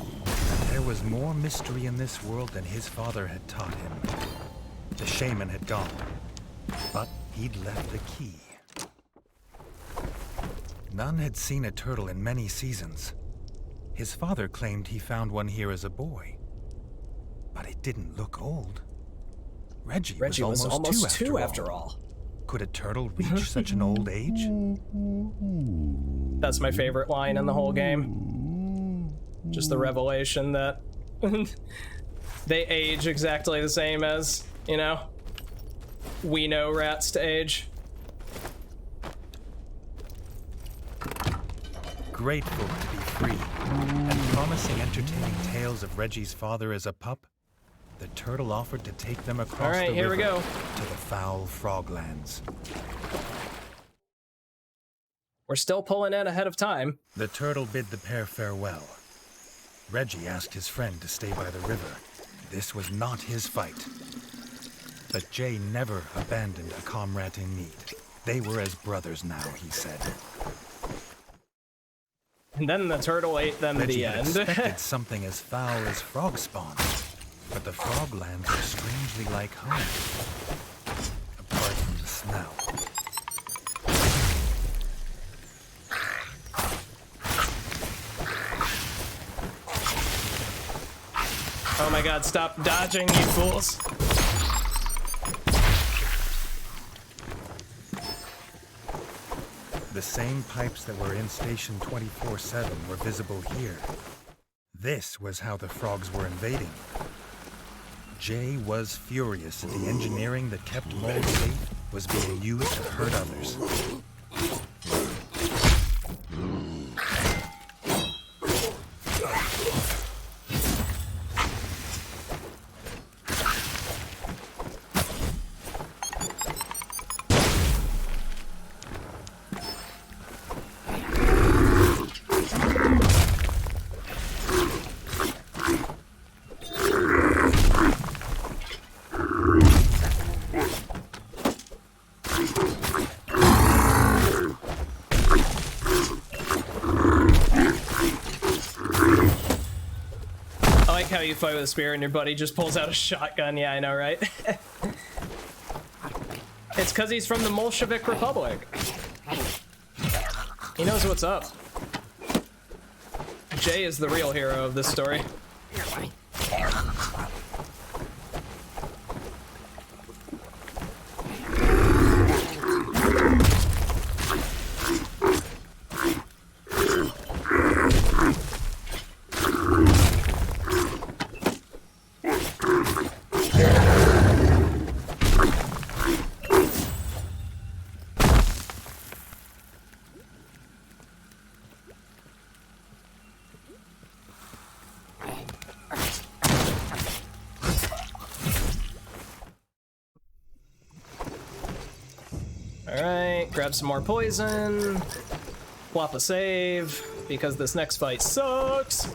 There was more mystery in this world than his father had taught him. The shaman had gone, but he'd left the key. None had seen a turtle in many seasons. His father claimed he found one here as a boy, but it didn't look old. Reggie was almost two after all. Could a turtle reach such an old age? That's my favorite line in the whole game. Just the revelation that they age exactly the same as, you know, we know rats to age. grateful to be free, and promising entertaining tales of Reggie's father as a pup, the turtle offered to take them across the here river we go. to the foul froglands. We're still pulling in ahead of time. The turtle bid the pair farewell. Reggie asked his friend to stay by the river. This was not his fight. But Jay never abandoned a comrade in need. They were as brothers now, he said. And then the turtle ate them Reggie the had end. expected something as foul as frog spawn, but the froglands were strangely like home, apart from the smell. Oh my god, stop dodging, you fools. The same pipes that were in Station 24/7 were visible here. This was how the frogs were invading. Jay was furious that the engineering that kept mold safe was being used to hurt others. How you fight with a spear and your buddy just pulls out a shotgun. Yeah, I know, right? It's because he's from the Bolshevik Republic. He knows what's up. Jay is the real hero of this story. Alright, grab some more poison. Flop a save, because this next fight sucks.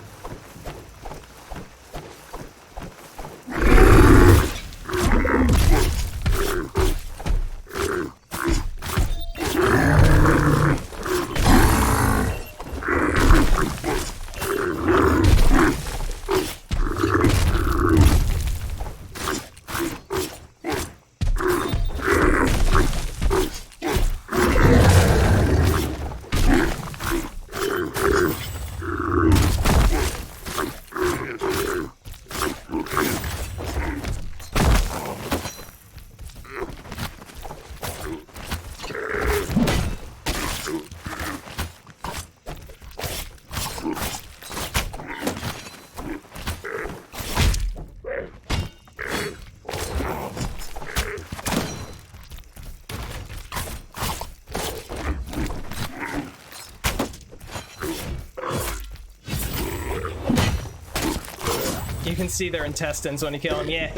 You can see their intestines when you kill them. Yeah,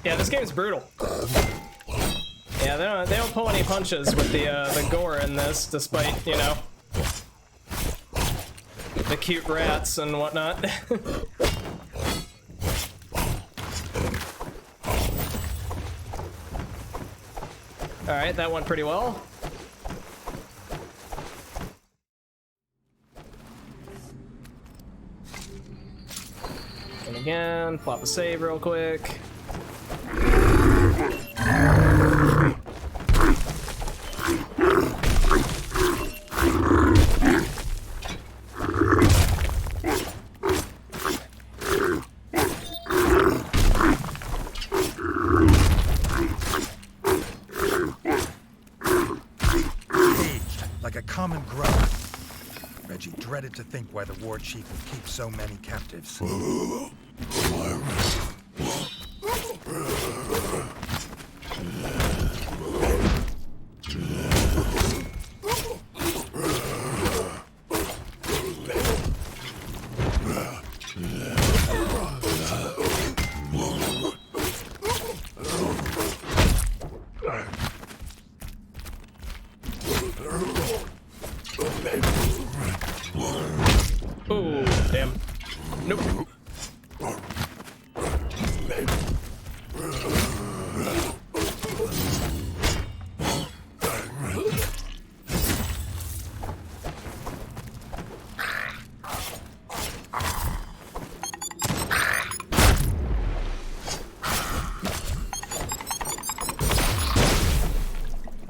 this game's brutal. Yeah, they don't pull any punches with the gore in this, despite, you know, the cute rats and whatnot. Alright, that went pretty well. And again, flop a save real quick. Like a common grub. Reggie dreaded to think why the war chief would keep so many captives.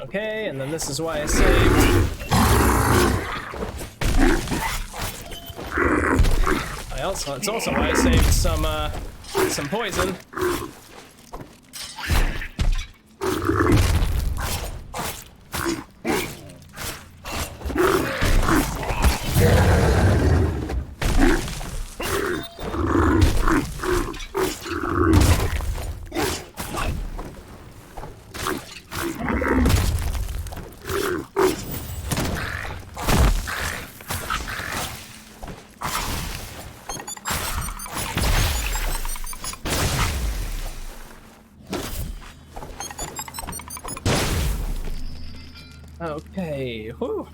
Okay, and then this is why I saved. It's also why I saved some poison. Okay, whew.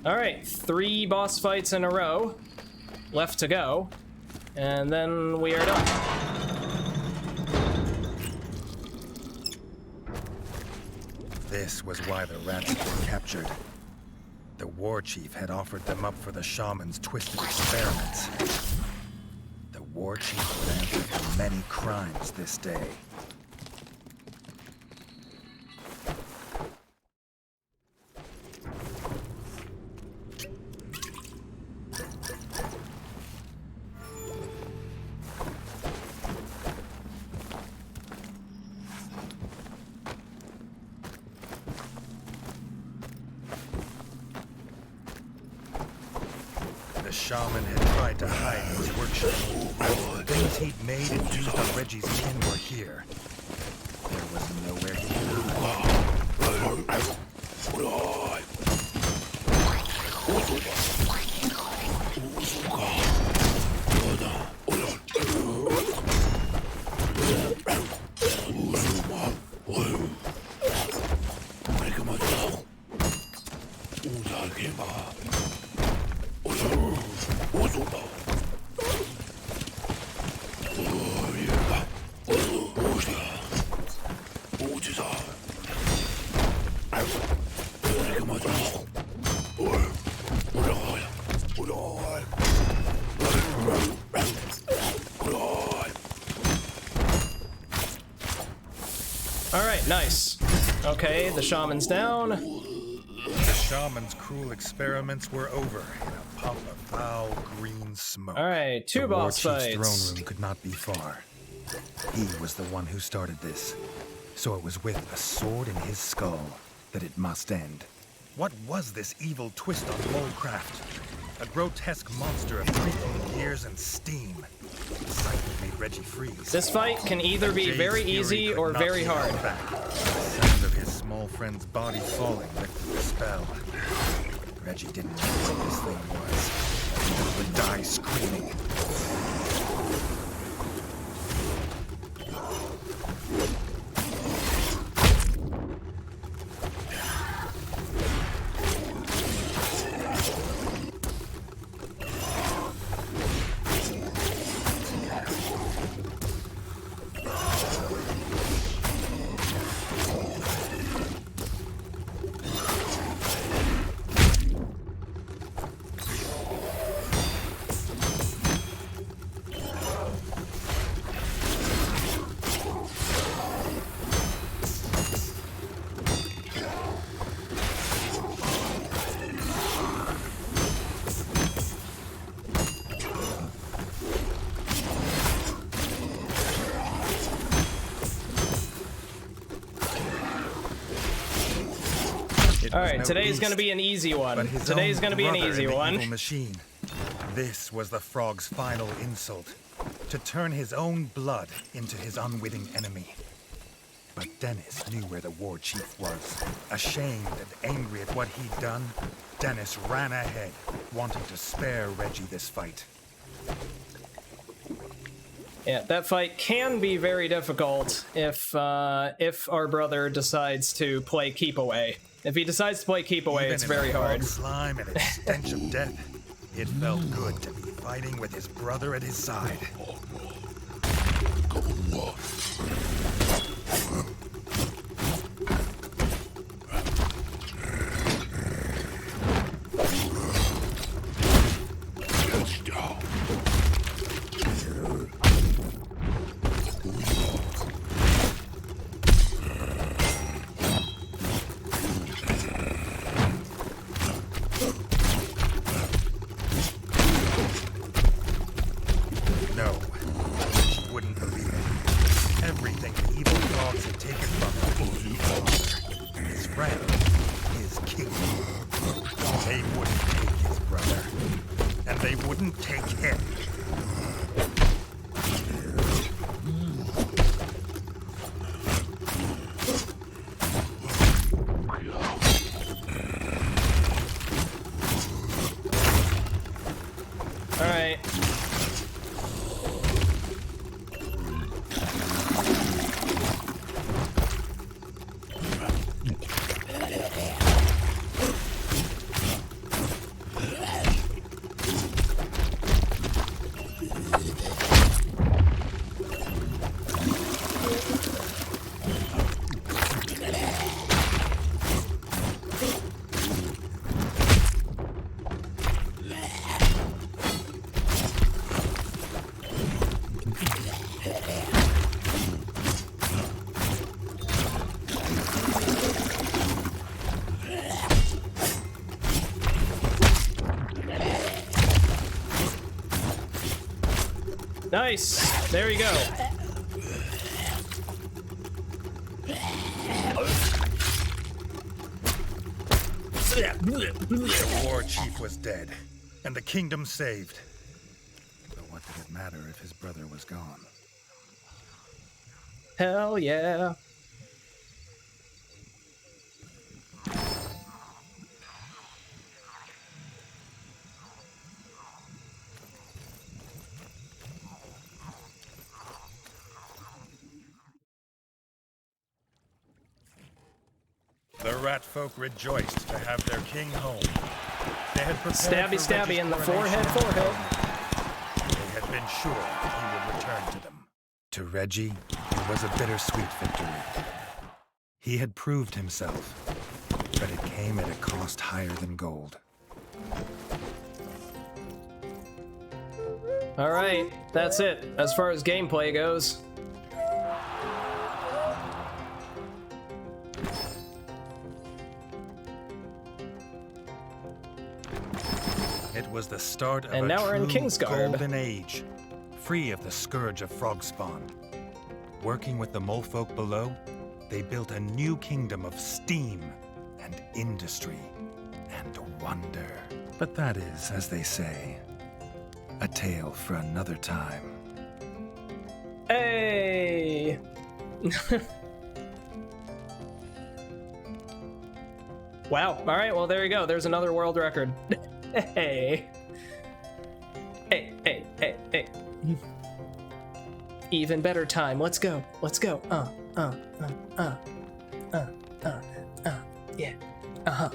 Alright, 3 boss fights in a row left to go, and then we are done. This was why the rats were captured. The war chief had offered them up for the shaman's twisted experiments. The war chief would answer for many crimes this day. The shaman had tried to hide in his workshop. The things he'd made and used on Reggie's kin were here. There was nowhere he could hide. Alright, nice. Okay, the shaman's down. The shaman's cruel experiments were over in a puff of foul green smoke. Alright, 2 boss The war chief's fights. throne room could not be far. He was the one who started this, so it was with a sword in his skull that it must end. What was this evil twist on Molecraft? A grotesque monster of creeping gears and steam. The sight that made Reggie freeze. This fight can either be Jay's very fury easy could or not very be hard. held back. The sound of his small friend's body falling lifted the spell. Reggie didn't know what this thing was. He would die screaming. Alright, today's gonna be an easy one. Today's gonna be an easy one. Machine. This was the frog's final insult. To turn his own blood into his unwitting enemy. But Dennis knew where the war chief was. Ashamed and angry at what he'd done, Dennis ran ahead, wanting to spare Reggie this fight. Yeah, that fight can be very difficult if our brother decides to play keep away. If he decides to play keep away, it's very hard. Slime and its stench of death, it felt good to be fighting with his brother at his side. Alright. Nice! There you go. The war chief was dead, and the kingdom saved. But what did it matter if his brother was gone? Hell yeah. The rat folk rejoiced to have their king home. They had prepared Stabby, for stabby Reggie's in the coronation forehead, and forehead. they had been sure he would return to them. To Reggie, it was a bittersweet victory. He had proved himself, but it came at a cost higher than gold. Alright, that's it, as far as gameplay goes. It was the start of And a now we're in true Kingsguard. golden age, free of the scourge of frog spawn. Working with the molefolk below, they built a new kingdom of steam and industry and wonder. But that is, as they say, a tale for another time. Hey! Wow, alright, well there you go, there's another world record. Hey. Hey, hey, hey, hey. Even better time, let's go, let's go. Yeah, uh-huh.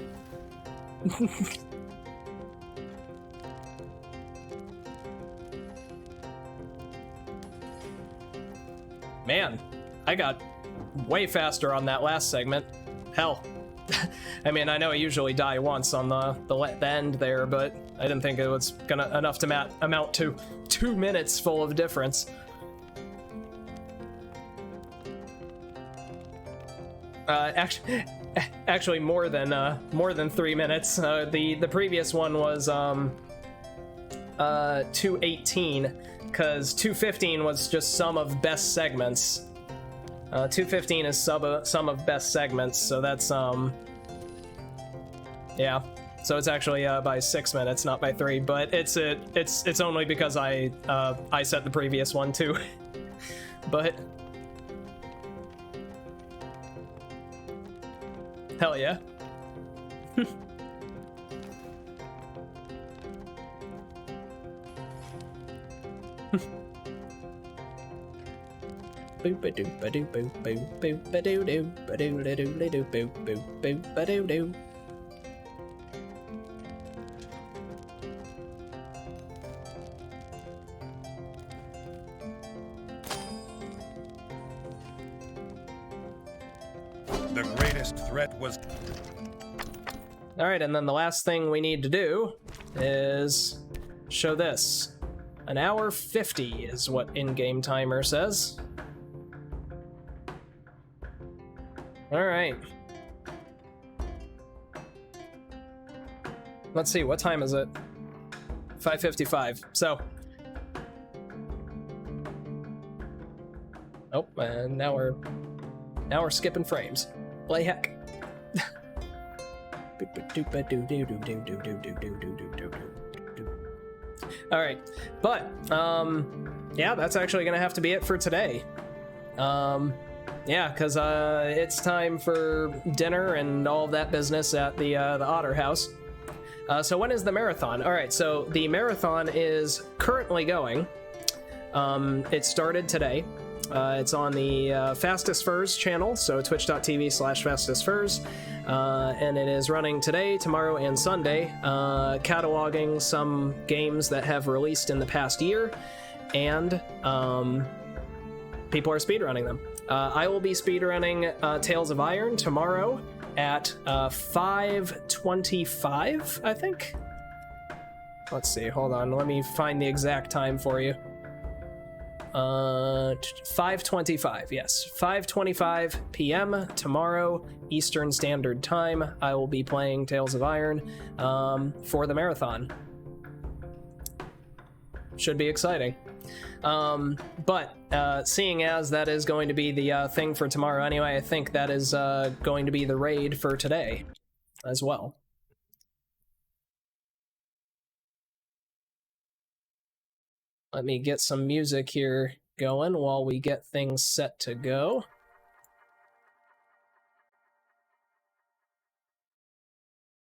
Man, I got way faster on that last segment. Hell. I mean, I know I usually die once on the end there, but I didn't think it was enough to amount to 2 minutes full of difference. Actually, more than 3 minutes. The previous one was 2:18, because 2:15 was just sum of best segments. 2:15 is sum of best segments, so that's yeah. So it's actually by 6 minutes, not by 3. But it's only because I set the previous one too. But hell yeah. Boop ba doo ba doo boop boop boop ba doo doo ba doo da doo da doo boop boop boop ba doo doo. The greatest threat was... Alright, and then the last thing we need to do is show this. 1 hour 50 is what in-game timer says. Alright. Let's see, what time is it? 5:55, so... Oh, and now we're skipping frames. Play heck. All right, but yeah, that's actually gonna have to be it for today. Yeah, because it's time for dinner and all of that business at the Otter House. So when is the marathon? All right, so the marathon is currently going. It started today. It's on the Fastest Furs channel, so twitch.tv/fastestfurs, and it is running today, tomorrow, and Sunday, cataloging some games that have released in the past year, and people are speedrunning them. I will be speedrunning Tales of Iron tomorrow at 5:25, I think. Let's see, hold on, let me find the exact time for you. 5:25, yes, 5:25 p.m. tomorrow Eastern Standard Time. I will be playing Tales of Iron for the marathon. Should be exciting. But seeing as that is going to be the thing for tomorrow anyway, I think that is going to be the raid for today as well. Let me get some music here going while we get things set to go.